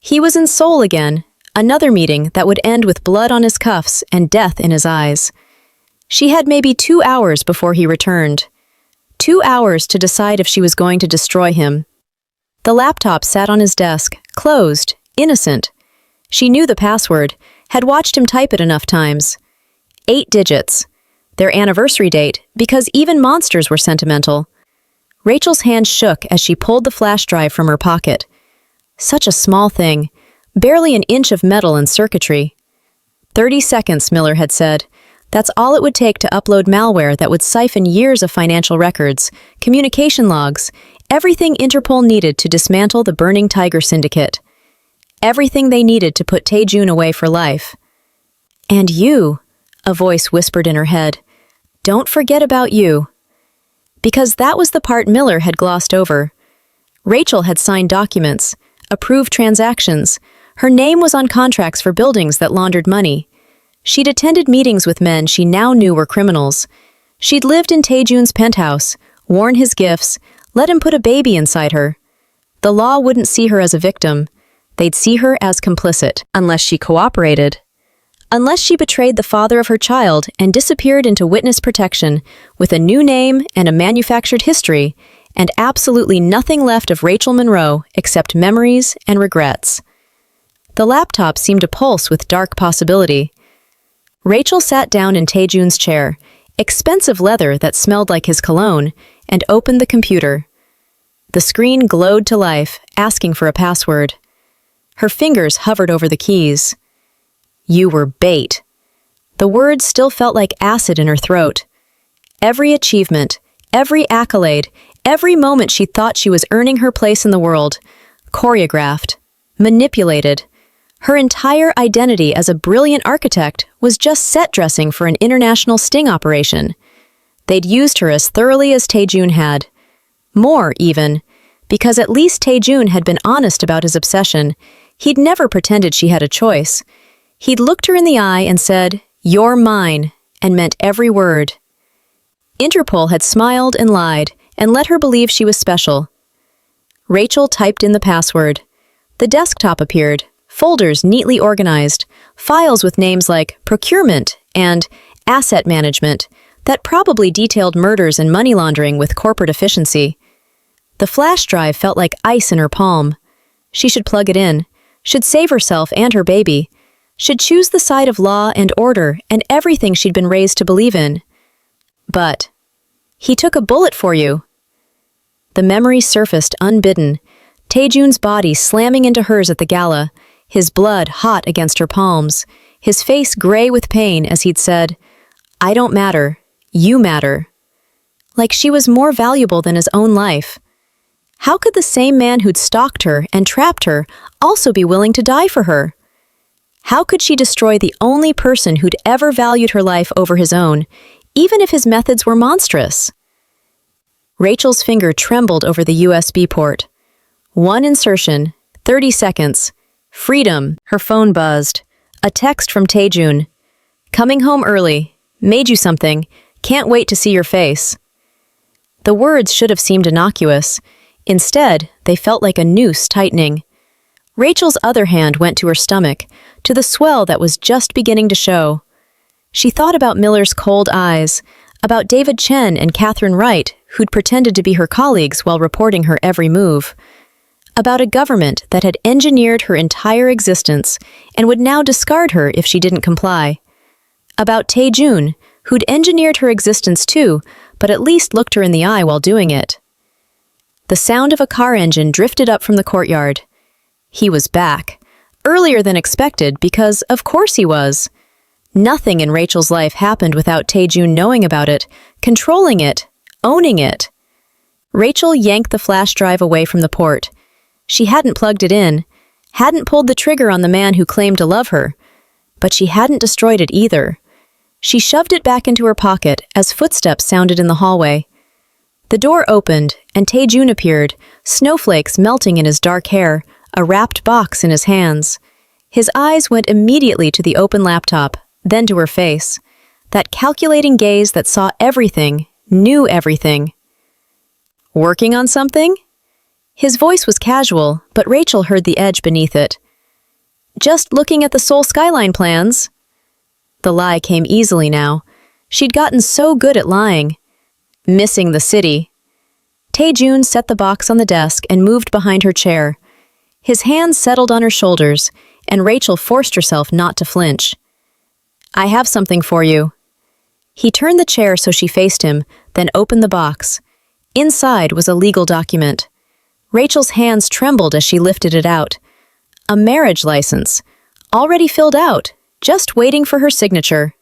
Speaker 1: He was in Seoul again, another meeting that would end with blood on his cuffs and death in his eyes. She had maybe 2 hours before he returned. 2 hours to decide if she was going to destroy him. The laptop sat on his desk, closed, innocent. She knew the password, had watched him type it enough times. 8 digits. Their anniversary date, because even monsters were sentimental. Rachel's hand shook as she pulled the flash drive from her pocket. Such a small thing, barely an inch of metal and circuitry. 30 seconds, Miller had said. That's all it would take to upload malware that would siphon years of financial records, communication logs, everything Interpol needed to dismantle the Burning Tiger Syndicate. Everything they needed to put Taejun away for life. And you, a voice whispered in her head, don't forget about you. Because that was the part Miller had glossed over. Rachel had signed documents, approved transactions. Her name was on contracts for buildings that laundered money. She'd attended meetings with men she now knew were criminals. She'd lived in Taejun's penthouse, worn his gifts, let him put a baby inside her. The law wouldn't see her as a victim. They'd see her as complicit, unless she cooperated. Unless she betrayed the father of her child and disappeared into witness protection with a new name and a manufactured history, and absolutely nothing left of Rachel Monroe except memories and regrets. The laptop seemed to pulse with dark possibility. Rachel sat down in Taejun's chair, expensive leather that smelled like his cologne, and opened the computer. The screen glowed to life, asking for a password. Her fingers hovered over the keys. You were bait. The words still felt like acid in her throat. Every achievement, every accolade, every moment she thought she was earning her place in the world, choreographed, manipulated. Her entire identity as a brilliant architect was just set dressing for an international sting operation. They'd used her as thoroughly as Taejun had. More, even, because at least Taejun had been honest about his obsession. He'd never pretended she had a choice. He'd looked her in the eye and said, "You're mine," and meant every word. Interpol had smiled and lied and let her believe she was special. Rachel typed in the password. The desktop appeared, folders neatly organized, files with names like procurement and asset management that probably detailed murders and money laundering with corporate efficiency. The flash drive felt like ice in her palm. She should plug it in, should save herself and her baby, should choose the side of law and order and everything she'd been raised to believe in. But he took a bullet for you. The memory surfaced unbidden, Taejun's body slamming into hers at the gala, his blood hot against her palms, his face gray with pain as he'd said, "I don't matter, you matter." Like she was more valuable than his own life. How could the same man who'd stalked her and trapped her also be willing to die for her? How could she destroy the only person who'd ever valued her life over his own, even if his methods were monstrous? Rachel's finger trembled over the USB port. One insertion, 30 seconds. Freedom, her phone buzzed. A text from Taejun. "Coming home early. Made you something. Can't wait to see your face." The words should have seemed innocuous. Instead, they felt like a noose tightening. Rachel's other hand went to her stomach, to the swell that was just beginning to show. She thought about Miller's cold eyes, about David Chen and Catherine Wright, who'd pretended to be her colleagues while reporting her every move. About a government that had engineered her entire existence and would now discard her if she didn't comply. About Taejun, who'd engineered her existence too, but at least looked her in the eye while doing it. The sound of a car engine drifted up from the courtyard. He was back, earlier than expected because, of course he was. Nothing in Rachel's life happened without Taejun knowing about it, controlling it, owning it. Rachel yanked the flash drive away from the port. She hadn't plugged it in. hadn't pulled the trigger on the man who claimed to love her, but she hadn't destroyed it either. She shoved it back into her pocket as footsteps sounded in the hallway. The door opened, and Tae-jun appeared, snowflakes melting in his dark hair, a wrapped box in his hands. His eyes went immediately to the open laptop, then to her face. That calculating gaze that saw everything, knew everything. Working on something? His voice was casual, but Rachel heard the edge beneath it. Just looking at the Seoul skyline plans. The lie came easily now. She'd gotten so good at lying. Missing the city. Tae-jun set the box on the desk and moved behind her chair. His hands settled on her shoulders, and Rachel forced herself not to flinch. I have something for you. He turned the chair so she faced him, then opened the box. Inside was a legal document. Rachel's hands trembled as she lifted it out. A marriage license, already filled out, just waiting for her signature.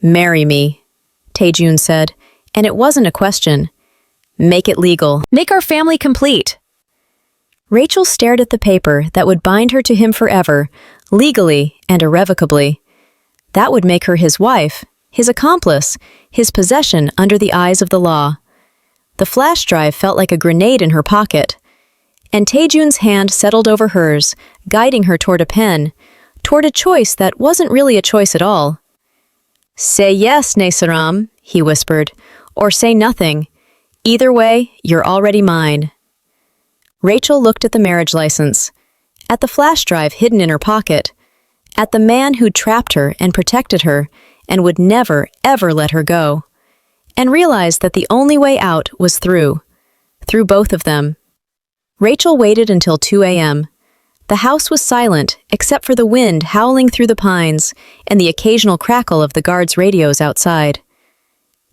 Speaker 1: Marry me, Tae-jun said, and it wasn't a question. Make it legal. Make our family complete. Rachel stared at the paper that would bind her to him forever, legally and irrevocably. That would make her his wife, his accomplice, his possession under the eyes of the law. The flash drive felt like a grenade in her pocket, and Tae-jun's hand settled over hers, guiding her toward a pen, toward a choice that wasn't really a choice at all. Say yes, Nae-saram, he whispered, or say nothing. Either way, you're already mine. Rachel looked at the marriage license, at the flash drive hidden in her pocket, at the man who'd trapped her and protected her and would never, ever let her go, and realized that the only way out was through both of them. Rachel waited until 2 a.m. The house was silent, except for the wind howling through the pines and the occasional crackle of the guards' radios outside.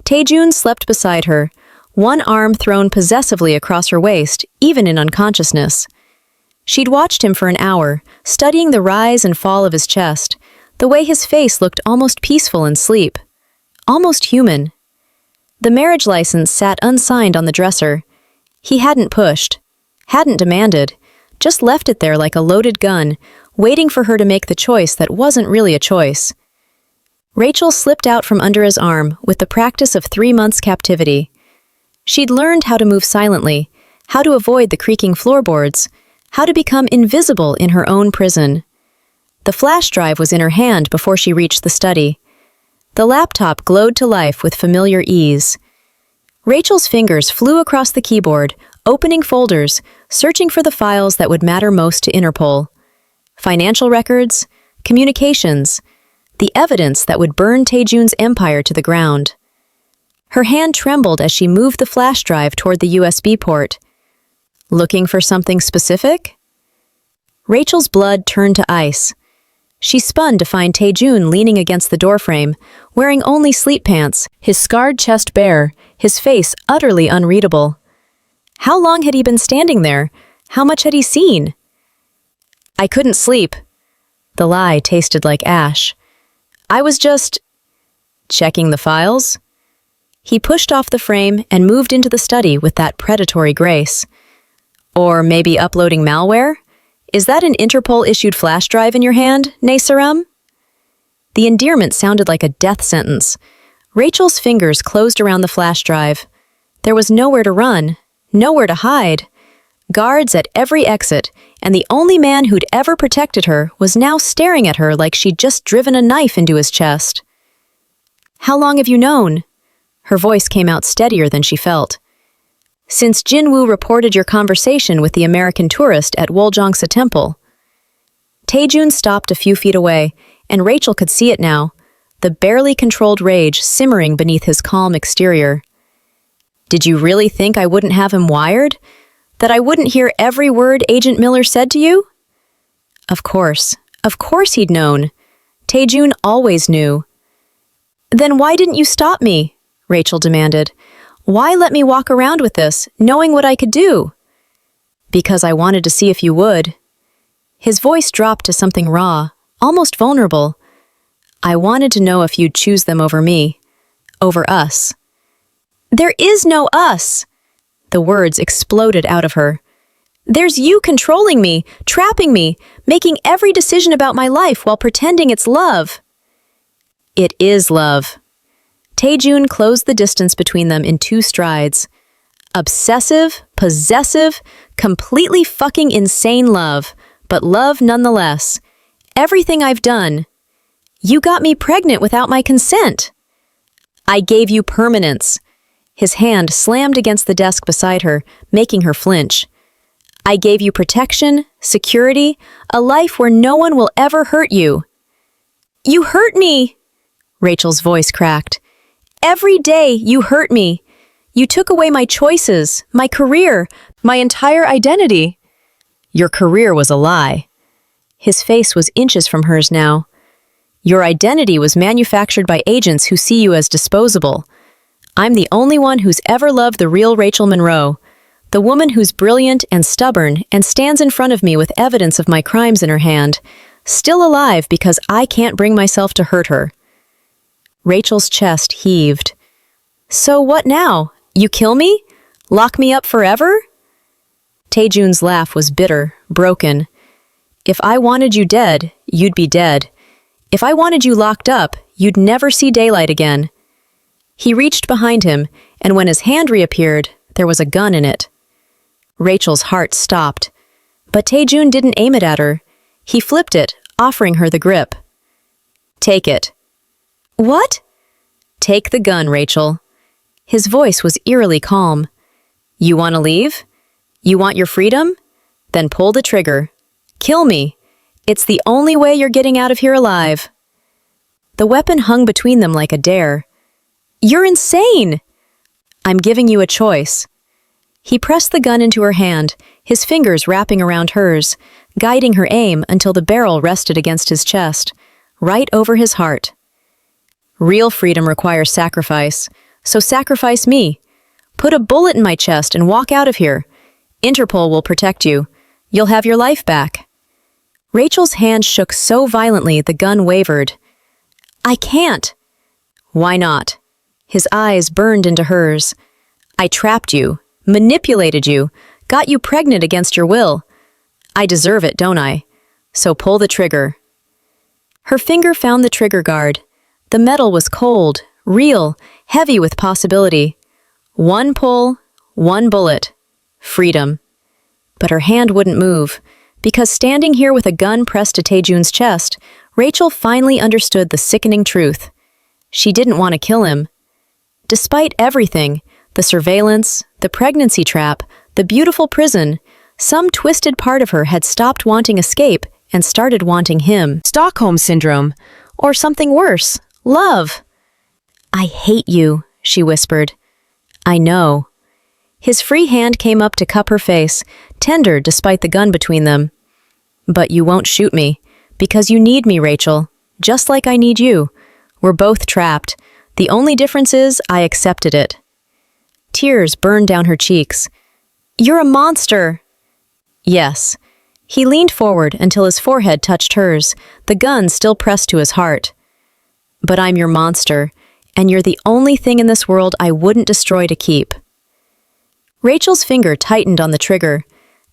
Speaker 1: Tae-jun slept beside her, one arm thrown possessively across her waist, even in unconsciousness. She'd watched him for an hour, studying the rise and fall of his chest, the way his face looked almost peaceful in sleep, almost human. The marriage license sat unsigned on the dresser. He hadn't pushed, hadn't demanded, just left it there like a loaded gun, waiting for her to make the choice that wasn't really a choice. Rachel slipped out from under his arm with the practice of 3 months' captivity. She'd learned how to move silently, how to avoid the creaking floorboards, how to become invisible in her own prison. The flash drive was in her hand before she reached the study. The laptop glowed to life with familiar ease. Rachel's fingers flew across the keyboard, opening folders, searching for the files that would matter most to Interpol. Financial records, communications, the evidence that would burn Tae-jun's empire to the ground. Her hand trembled as she moved the flash drive toward the USB port. Looking for something specific? Rachel's blood turned to ice. She spun to find Tae-jun leaning against the doorframe, wearing only sleep pants, his scarred chest bare, his face utterly unreadable. How long had he been standing there? How much had he seen? I couldn't sleep. The lie tasted like ash. I was just checking the files. He pushed off the frame and moved into the study with that predatory grace. Or maybe uploading malware? Is that an Interpol-issued flash drive in your hand, Nae-saram? The endearment sounded like a death sentence. Rachel's fingers closed around the flash drive. There was nowhere to run, nowhere to hide. Guards at every exit, and the only man who'd ever protected her was now staring at her like she'd just driven a knife into his chest. How long have you known? Her voice came out steadier than she felt. Since Jinwoo reported your conversation with the American tourist at Woljongsa Temple. Tae-jun stopped a few feet away, and Rachel could see it now, the barely controlled rage simmering beneath his calm exterior. Did you really think I wouldn't have him wired? That I wouldn't hear every word Agent Miller said to you? Of course he'd known. Tae-jun always knew. Then why didn't you stop me? Rachel demanded. Why let me walk around with this, knowing what I could do? Because I wanted to see if you would. His voice dropped to something raw, almost vulnerable. I wanted to know if you'd choose them over me, over us. There is no us! The words exploded out of her. There's you controlling me, trapping me, making every decision about my life while pretending it's love. It is love. Taejun closed the distance between them in 2 strides. Obsessive, possessive, completely fucking insane love, but love nonetheless. Everything I've done. You got me pregnant without my consent. I gave you permanence. His hand slammed against the desk beside her, making her flinch. I gave you protection, security, a life where no one will ever hurt you. You hurt me! Rachel's voice cracked. Every day you hurt me. You took away my choices, my career, my entire identity. Your career was a lie. His face was inches from hers now. Your identity was manufactured by agents who see you as disposable. I'm the only one who's ever loved the real Rachel Monroe, the woman who's brilliant and stubborn and stands in front of me with evidence of my crimes in her hand, still alive because I can't bring myself to hurt her. Rachel's chest heaved. So what now? You kill me? Lock me up forever? Taejun's laugh was bitter, broken. If I wanted you dead, you'd be dead. If I wanted you locked up, you'd never see daylight again. He reached behind him, and when his hand reappeared, there was a gun in it. Rachel's heart stopped. But Taejun didn't aim it at her. He flipped it, offering her the grip. Take it. What? Take the gun, Rachel. His voice was eerily calm. You want to leave? You want your freedom? Then pull the trigger. Kill me. It's the only way you're getting out of here alive. The weapon hung between them like a dare. You're insane! I'm giving you a choice. He pressed the gun into her hand, his fingers wrapping around hers, guiding her aim until the barrel rested against his chest, right over his heart. Real freedom requires sacrifice. So sacrifice me. Put a bullet in my chest and walk out of here. Interpol will protect you. You'll have your life back. Rachel's hand shook so violently the gun wavered. I can't. Why not? His eyes burned into hers. I trapped you, manipulated you, got you pregnant against your will. I deserve it, don't I? So pull the trigger. Her finger found the trigger guard. The metal was cold, real, heavy with possibility. One pull, one bullet. Freedom. But her hand wouldn't move, because standing here with a gun pressed to Taejun's chest, Rachel finally understood the sickening truth. She didn't want to kill him. Despite everything, the surveillance, the pregnancy trap, the beautiful prison, some twisted part of her had stopped wanting escape and started wanting him. Stockholm Syndrome. Or something worse. Love. I hate you, she whispered. I know. His free hand came up to cup her face, tender despite the gun between them. But you won't shoot me, because you need me, Rachel, just like I need you. We're both trapped. The only difference is I accepted it. Tears burned down her cheeks. You're a monster. Yes. He leaned forward until his forehead touched hers, the gun still pressed to his heart. But I'm your monster, and you're the only thing in this world I wouldn't destroy to keep. Rachel's finger tightened on the trigger.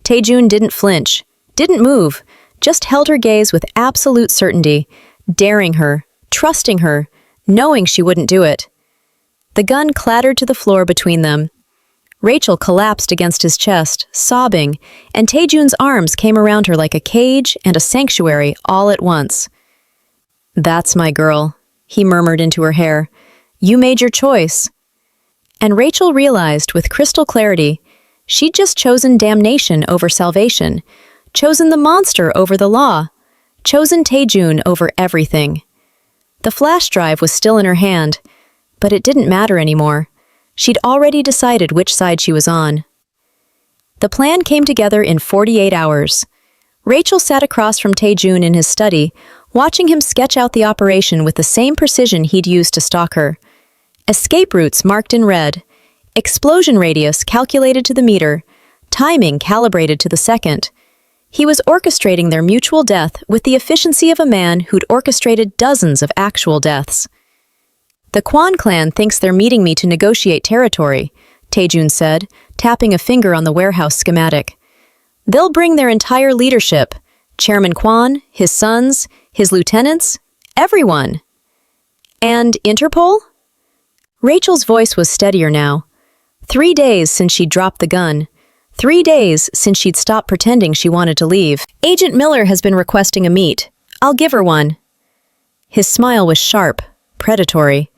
Speaker 1: Taejun didn't flinch, didn't move, just held her gaze with absolute certainty, daring her, trusting her, knowing she wouldn't do it. The gun clattered to the floor between them. Rachel collapsed against his chest, sobbing, and Taejun's arms came around her like a cage and a sanctuary all at once. That's my girl, he murmured into her hair. You made your choice. And Rachel realized with crystal clarity, she'd just chosen damnation over salvation, chosen the monster over the law, chosen Taejun over everything. The flash drive was still in her hand, but it didn't matter anymore. She'd already decided which side she was on. The plan came together in 48 hours. Rachel sat across from Taejun in his study, watching him sketch out the operation with the same precision he'd used to stalk her. Escape routes marked in red, explosion radius calculated to the meter, timing calibrated to the second. He was orchestrating their mutual death with the efficiency of a man who'd orchestrated dozens of actual deaths. The Kwan clan thinks they're meeting me to negotiate territory, Taejun said, tapping a finger on the warehouse schematic. They'll bring their entire leadership, Chairman Kwan, his sons, his lieutenants, everyone. And Interpol? Rachel's voice was steadier now. 3 days since she'd dropped the gun. 3 days since she'd stopped pretending she wanted to leave. Agent Miller has been requesting a meet. I'll give her one. His smile was sharp, predatory.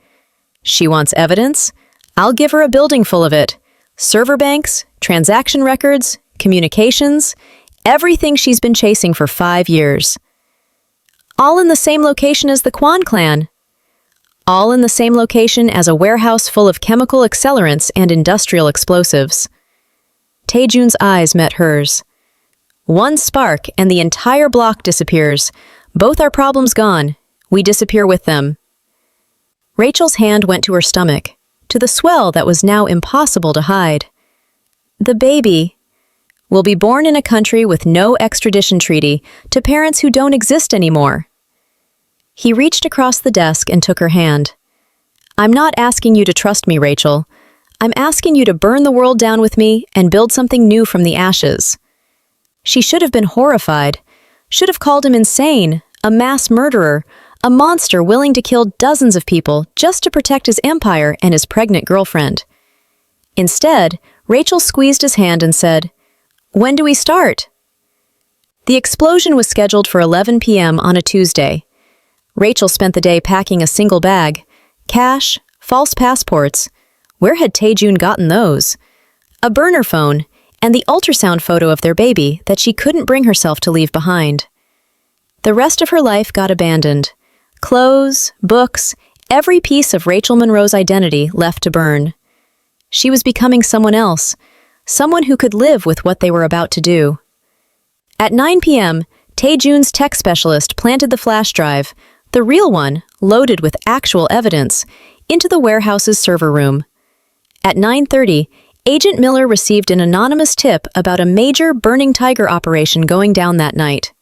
Speaker 1: She wants evidence? I'll give her a building full of it. Server banks, transaction records, communications, everything she's been chasing for 5 years. All in the same location as the Kwan clan. All in the same location as a warehouse full of chemical accelerants and industrial explosives. Taejun's eyes met hers. One spark and the entire block disappears. Both our problems gone. We disappear with them. Rachel's hand went to her stomach, to the swell that was now impossible to hide. The baby will be born in a country with no extradition treaty to parents who don't exist anymore. He reached across the desk and took her hand. I'm not asking you to trust me, Rachel. I'm asking you to burn the world down with me and build something new from the ashes. She should have been horrified, should have called him insane, a mass murderer, a monster willing to kill dozens of people just to protect his empire and his pregnant girlfriend. Instead, Rachel squeezed his hand and said, "When do we start?" The explosion was scheduled for 11 p.m. on a Tuesday. Rachel spent the day packing a single bag, cash, false passports. Where had Taejun gotten those? A burner phone, and the ultrasound photo of their baby that she couldn't bring herself to leave behind. The rest of her life got abandoned. Clothes, books, every piece of Rachel Monroe's identity left to burn. She was becoming someone else, someone who could live with what they were about to do. At 9 p.m., Taejun's tech specialist planted the flash drive, the real one, loaded with actual evidence, into the warehouse's server room. At 9:30, Agent Miller received an anonymous tip about a major burning tiger operation going down that night.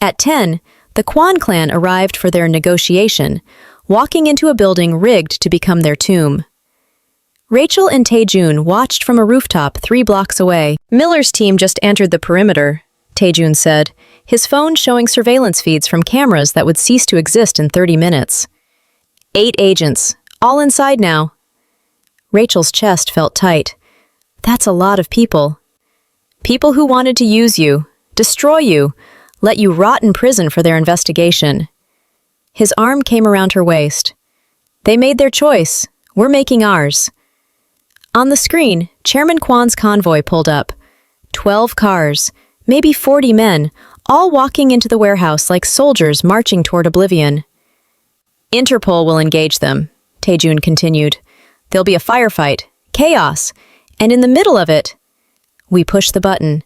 Speaker 1: At 10, the Kwan clan arrived for their negotiation, walking into a building rigged to become their tomb. Rachel and Taejun watched from a rooftop 3 blocks away. Miller's team just entered the perimeter, Taejun said, his phone showing surveillance feeds from cameras that would cease to exist in 30 minutes. 8 agents, all inside now. Rachel's chest felt tight. That's a lot of people. People who wanted to use you, destroy you, let you rot in prison for their investigation. His arm came around her waist. They made their choice. We're making ours. On the screen, Chairman Kwan's convoy pulled up. 12 cars, maybe 40 men, all walking into the warehouse like soldiers marching toward oblivion. Interpol will engage them, Taejun continued. There'll be a firefight, chaos, and in the middle of it, we push the button.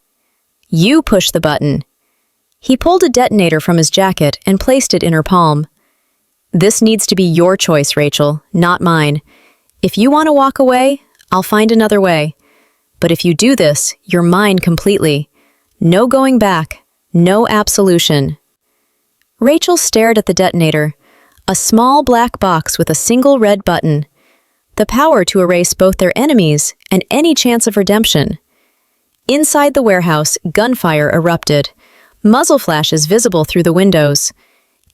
Speaker 1: You push the button. He pulled a detonator from his jacket and placed it in her palm. This needs to be your choice, Rachel, not mine. If you want to walk away, I'll find another way. But if you do this, you're mine completely. No going back, no absolution. Rachel stared at the detonator, a small black box with a single red button, the power to erase both their enemies and any chance of redemption. Inside the warehouse, gunfire erupted, muzzle flashes visible through the windows.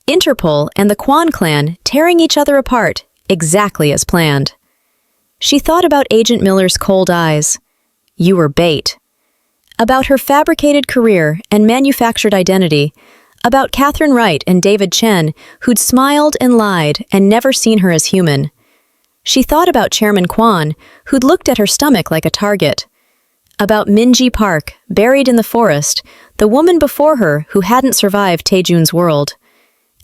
Speaker 1: Interpol and the Kwan clan tearing each other apart, exactly as planned. She thought about Agent Miller's cold eyes. You were bait. About her fabricated career and manufactured identity, about Catherine Wright and David Chen, who'd smiled and lied and never seen her as human. She thought about Chairman Kwan, who'd looked at her stomach like a target. About Minji Park, buried in the forest, the woman before her who hadn't survived Taejun's world.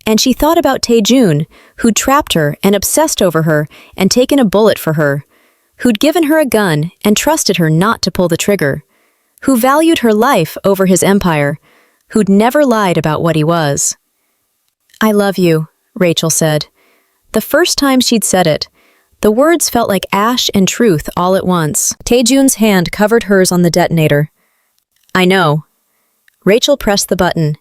Speaker 1: And she thought about Taejun, who'd trapped her and obsessed over her and taken a bullet for her, who'd given her a gun and trusted her not to pull the trigger, who valued her life over his empire, who'd never lied about what he was. I love you, Rachel said. The first time she'd said it, the words felt like ash and truth all at once. Taejun's hand covered hers on the detonator. I know. Rachel pressed the button.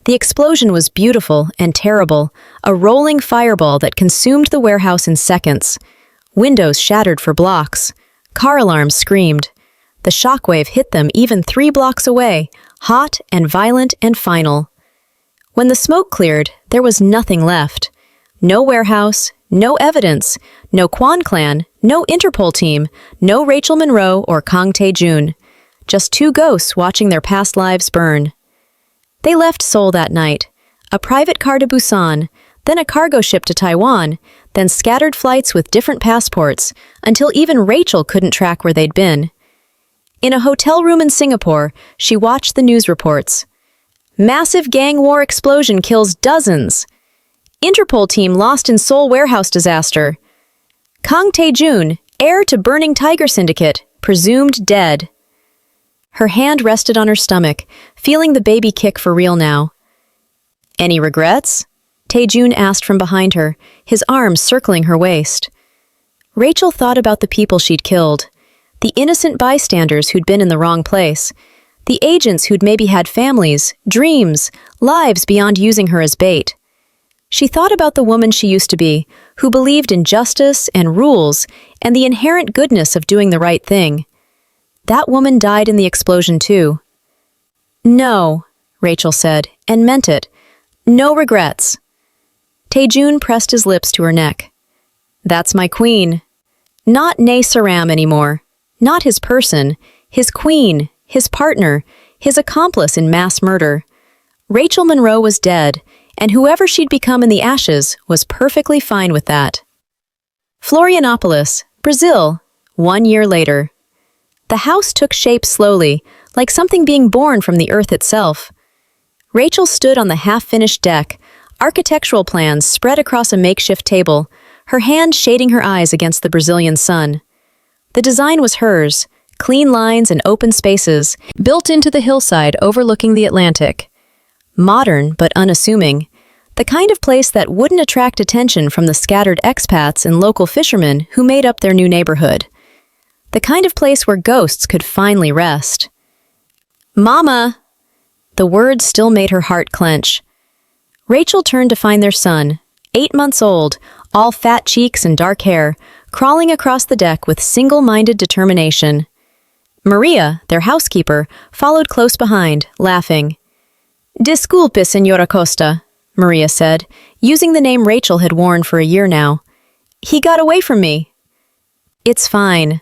Speaker 1: The explosion was beautiful and terrible, a rolling fireball that consumed the warehouse in seconds. Windows shattered for blocks. Car alarms screamed. The shockwave hit them even 3 blocks away, hot and violent and final. When the smoke cleared, there was nothing left. No warehouse, no evidence, no Kwan clan, no Interpol team, no Rachel Monroe or Kang Tae-jun. Just 2 ghosts watching their past lives burn. They left Seoul that night, a private car to Busan, then a cargo ship to Taiwan, then scattered flights with different passports, until even Rachel couldn't track where they'd been. In a hotel room in Singapore, she watched the news reports. Massive gang war explosion kills dozens. Interpol team lost in Seoul warehouse disaster. Kang Tae-jun, heir to burning Tiger Syndicate, presumed dead. Her hand rested on her stomach, feeling the baby kick for real now. Any regrets? Tae-jun asked from behind her, his arms circling her waist. Rachel thought about the people she'd killed, the innocent bystanders who'd been in the wrong place, the agents who'd maybe had families, dreams, lives beyond using her as bait. She thought about the woman she used to be, who believed in justice and rules and the inherent goodness of doing the right thing. That woman died in the explosion too. No, Rachel said, and meant it. No regrets. Tae-jun pressed his lips to her neck. That's my queen. Not Ne Saram anymore. Not his person, his queen, his partner, his accomplice in mass murder. Rachel Monroe was dead, and whoever she'd become in the ashes was perfectly fine with that. Florianopolis, Brazil, 1 year later. The house took shape slowly, like something being born from the earth itself. Rachel stood on the half-finished deck, architectural plans spread across a makeshift table, her hand shading her eyes against the Brazilian sun. The design was hers, clean lines and open spaces, built into the hillside overlooking the Atlantic. Modern but unassuming, the kind of place that wouldn't attract attention from the scattered expats and local fishermen who made up their new neighborhood. The kind of place where ghosts could finally rest. Mama! The words still made her heart clench. Rachel turned to find their son, 8 months old, all fat cheeks and dark hair, crawling across the deck with single-minded determination. Maria, their housekeeper, followed close behind, laughing. Disculpe, Señora Costa, Maria said, using the name Rachel had worn for a year now. He got away from me. It's fine.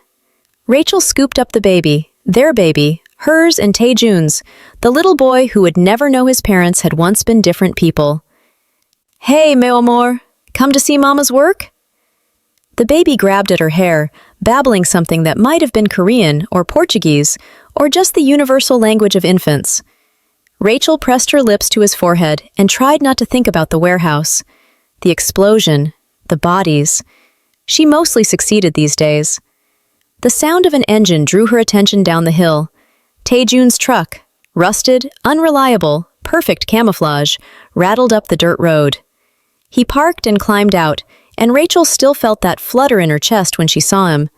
Speaker 1: Rachel scooped up the baby, their baby, hers and Tae-jun's, the little boy who would never know his parents had once been different people. Hey, meu amor, come to see Mama's work? The baby grabbed at her hair, babbling something that might have been Korean or Portuguese, or just the universal language of infants. Rachel pressed her lips to his forehead and tried not to think about the warehouse, the explosion, the bodies. She mostly succeeded these days. The sound of an engine drew her attention down the hill. Tae-jun's truck, rusted, unreliable, perfect camouflage, rattled up the dirt road. He parked and climbed out, and Rachel still felt that flutter in her chest when she saw him.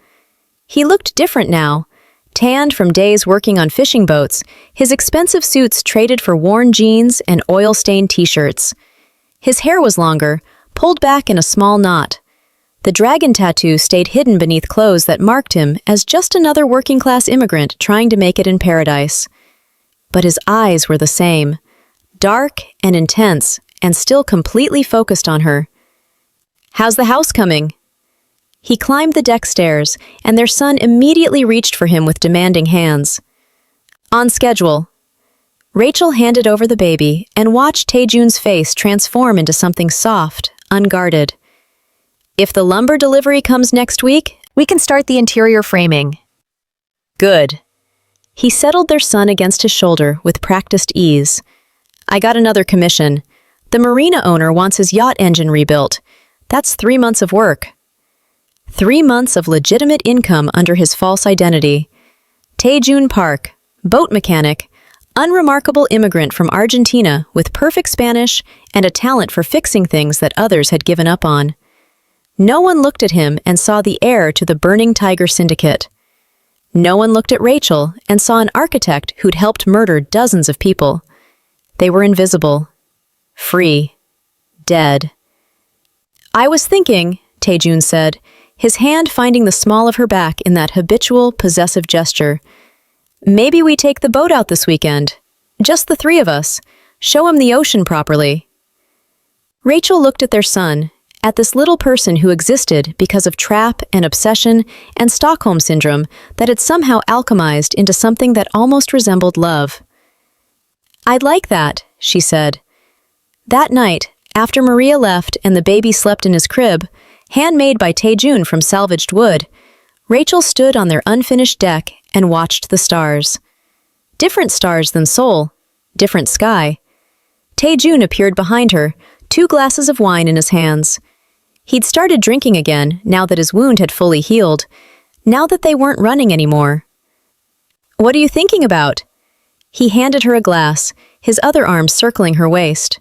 Speaker 1: He looked different now, tanned from days working on fishing boats, his expensive suits traded for worn jeans and oil-stained t-shirts. His hair was longer, pulled back in a small knot. The dragon tattoo stayed hidden beneath clothes that marked him as just another working-class immigrant trying to make it in paradise. But his eyes were the same, dark and intense, and still completely focused on her. How's the house coming? He climbed the deck stairs, and their son immediately reached for him with demanding hands. On schedule. Rachel handed over the baby and watched Tae-jun's face transform into something soft, unguarded. If the lumber delivery comes next week, we can start the interior framing. Good. He settled their son against his shoulder with practiced ease. I got another commission. The marina owner wants his yacht engine rebuilt. That's 3 months of work. 3 months of legitimate income under his false identity. Tae-jun Park, boat mechanic, unremarkable immigrant from Argentina with perfect Spanish and a talent for fixing things that others had given up on. No one looked at him and saw the heir to the burning Tiger Syndicate. No one looked at Rachel and saw an architect who'd helped murder dozens of people. They were invisible, free, dead. I was thinking, Tae-jun said, his hand finding the small of her back in that habitual, possessive gesture. Maybe we take the boat out this weekend. Just the three of us. Show him the ocean properly. Rachel looked at their son, at this little person who existed because of trap and obsession and Stockholm syndrome that had somehow alchemized into something that almost resembled love. "I'd like that," she said. That night, after Maria left and the baby slept in his crib, handmade by Tae-jun from salvaged wood, Rachel stood on their unfinished deck and watched the stars. Different stars than Seoul, different sky. Tae-jun appeared behind her, 2 glasses of wine in his hands. He'd started drinking again now that his wound had fully healed, now that they weren't running anymore. "What are you thinking about?" He handed her a glass, his other arm circling her waist.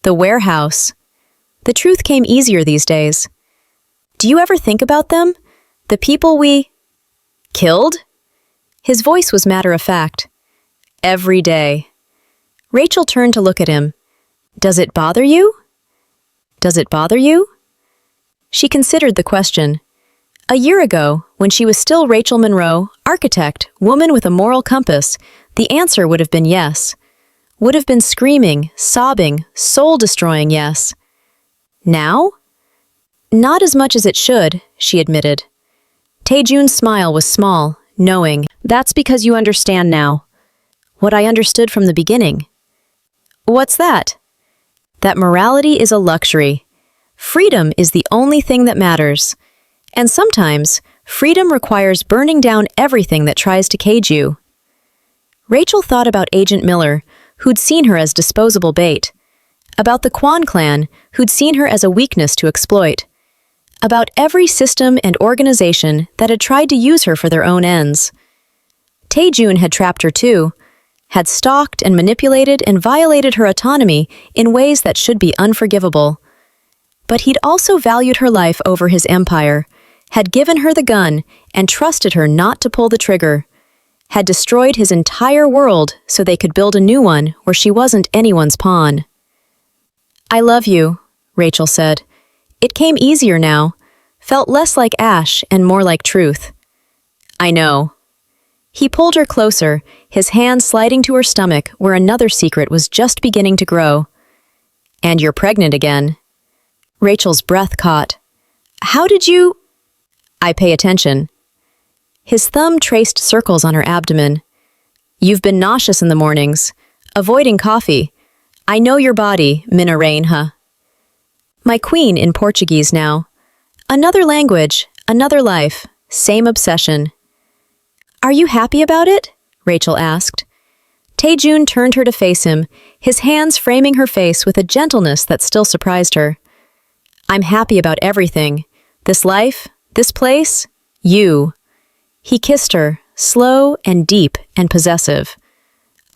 Speaker 1: "The warehouse." The truth came easier these days. "Do you ever think about them? The people we killed?" His voice was matter-of-fact. "Every day." Rachel turned to look at him. "Does it bother you?" "Does it bother you?" She considered the question. A year ago, when she was still Rachel Monroe, architect, woman with a moral compass, the answer would have been yes. Would have been screaming, sobbing, soul-destroying yes. Now? Not as much as it should, she admitted. Tae-jun's smile was small, knowing. "That's because you understand now. What I understood from the beginning." "What's that?" "That morality is a luxury. Freedom is the only thing that matters. And sometimes, freedom requires burning down everything that tries to cage you." Rachel thought about Agent Miller, who'd seen her as disposable bait. About the Kwan clan, who'd seen her as a weakness to exploit. About every system and organization that had tried to use her for their own ends. Tae-jun had trapped her too, had stalked and manipulated and violated her autonomy in ways that should be unforgivable. But he'd also valued her life over his empire, had given her the gun and trusted her not to pull the trigger, had destroyed his entire world so they could build a new one where she wasn't anyone's pawn. "I love you," Rachel said. It came easier now, felt less like ash and more like truth. "I know." He pulled her closer, his hand sliding to her stomach where another secret was just beginning to grow. "And you're pregnant again." Rachel's breath caught. "How did you—" "I pay attention." His thumb traced circles on her abdomen. "You've been nauseous in the mornings, avoiding coffee. I know your body, Mina Rainha." My queen in Portuguese now. Another language, another life, same obsession. "Are you happy about it?" Rachel asked. Tae-jun turned her to face him, his hands framing her face with a gentleness that still surprised her. "I'm happy about everything. This life, this place, you." He kissed her, slow and deep and possessive.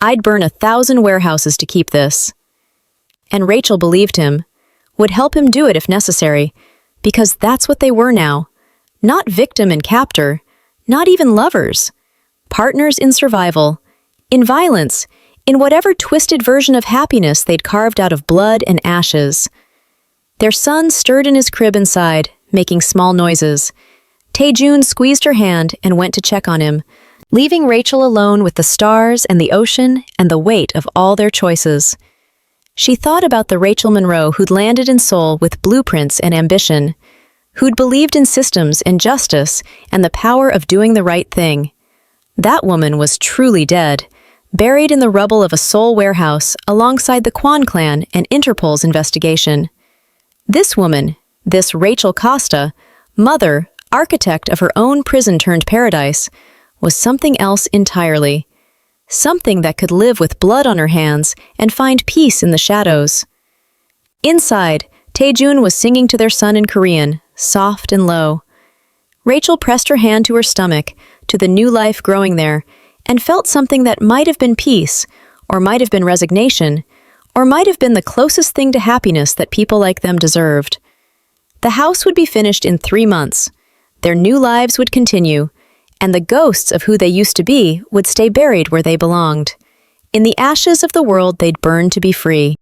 Speaker 1: "I'd burn 1,000 warehouses to keep this." And Rachel believed him, would help him do it if necessary, because that's what they were now. Not victim and captor, not even lovers. Partners in survival, in violence, in whatever twisted version of happiness they'd carved out of blood and ashes. Their son stirred in his crib inside, making small noises. Tae-jun squeezed her hand and went to check on him, leaving Rachel alone with the stars and the ocean and the weight of all their choices. She thought about the Rachel Monroe who'd landed in Seoul with blueprints and ambition, who'd believed in systems and justice and the power of doing the right thing. That woman was truly dead, buried in the rubble of a Seoul warehouse alongside the Kwan clan and Interpol's investigation. This woman, this Rachel Costa, mother, architect of her own prison-turned-paradise, was something else entirely. Something that could live with blood on her hands and find peace in the shadows. Inside, Tae-jun was singing to their son in Korean, soft and low. Rachel pressed her hand to her stomach, to the new life growing there, and felt something that might have been peace, or might have been resignation, or might have been the closest thing to happiness that people like them deserved. The house would be finished in 3 months. Their new lives would continue, and the ghosts of who they used to be would stay buried where they belonged, in the ashes of the world they'd burned to be free.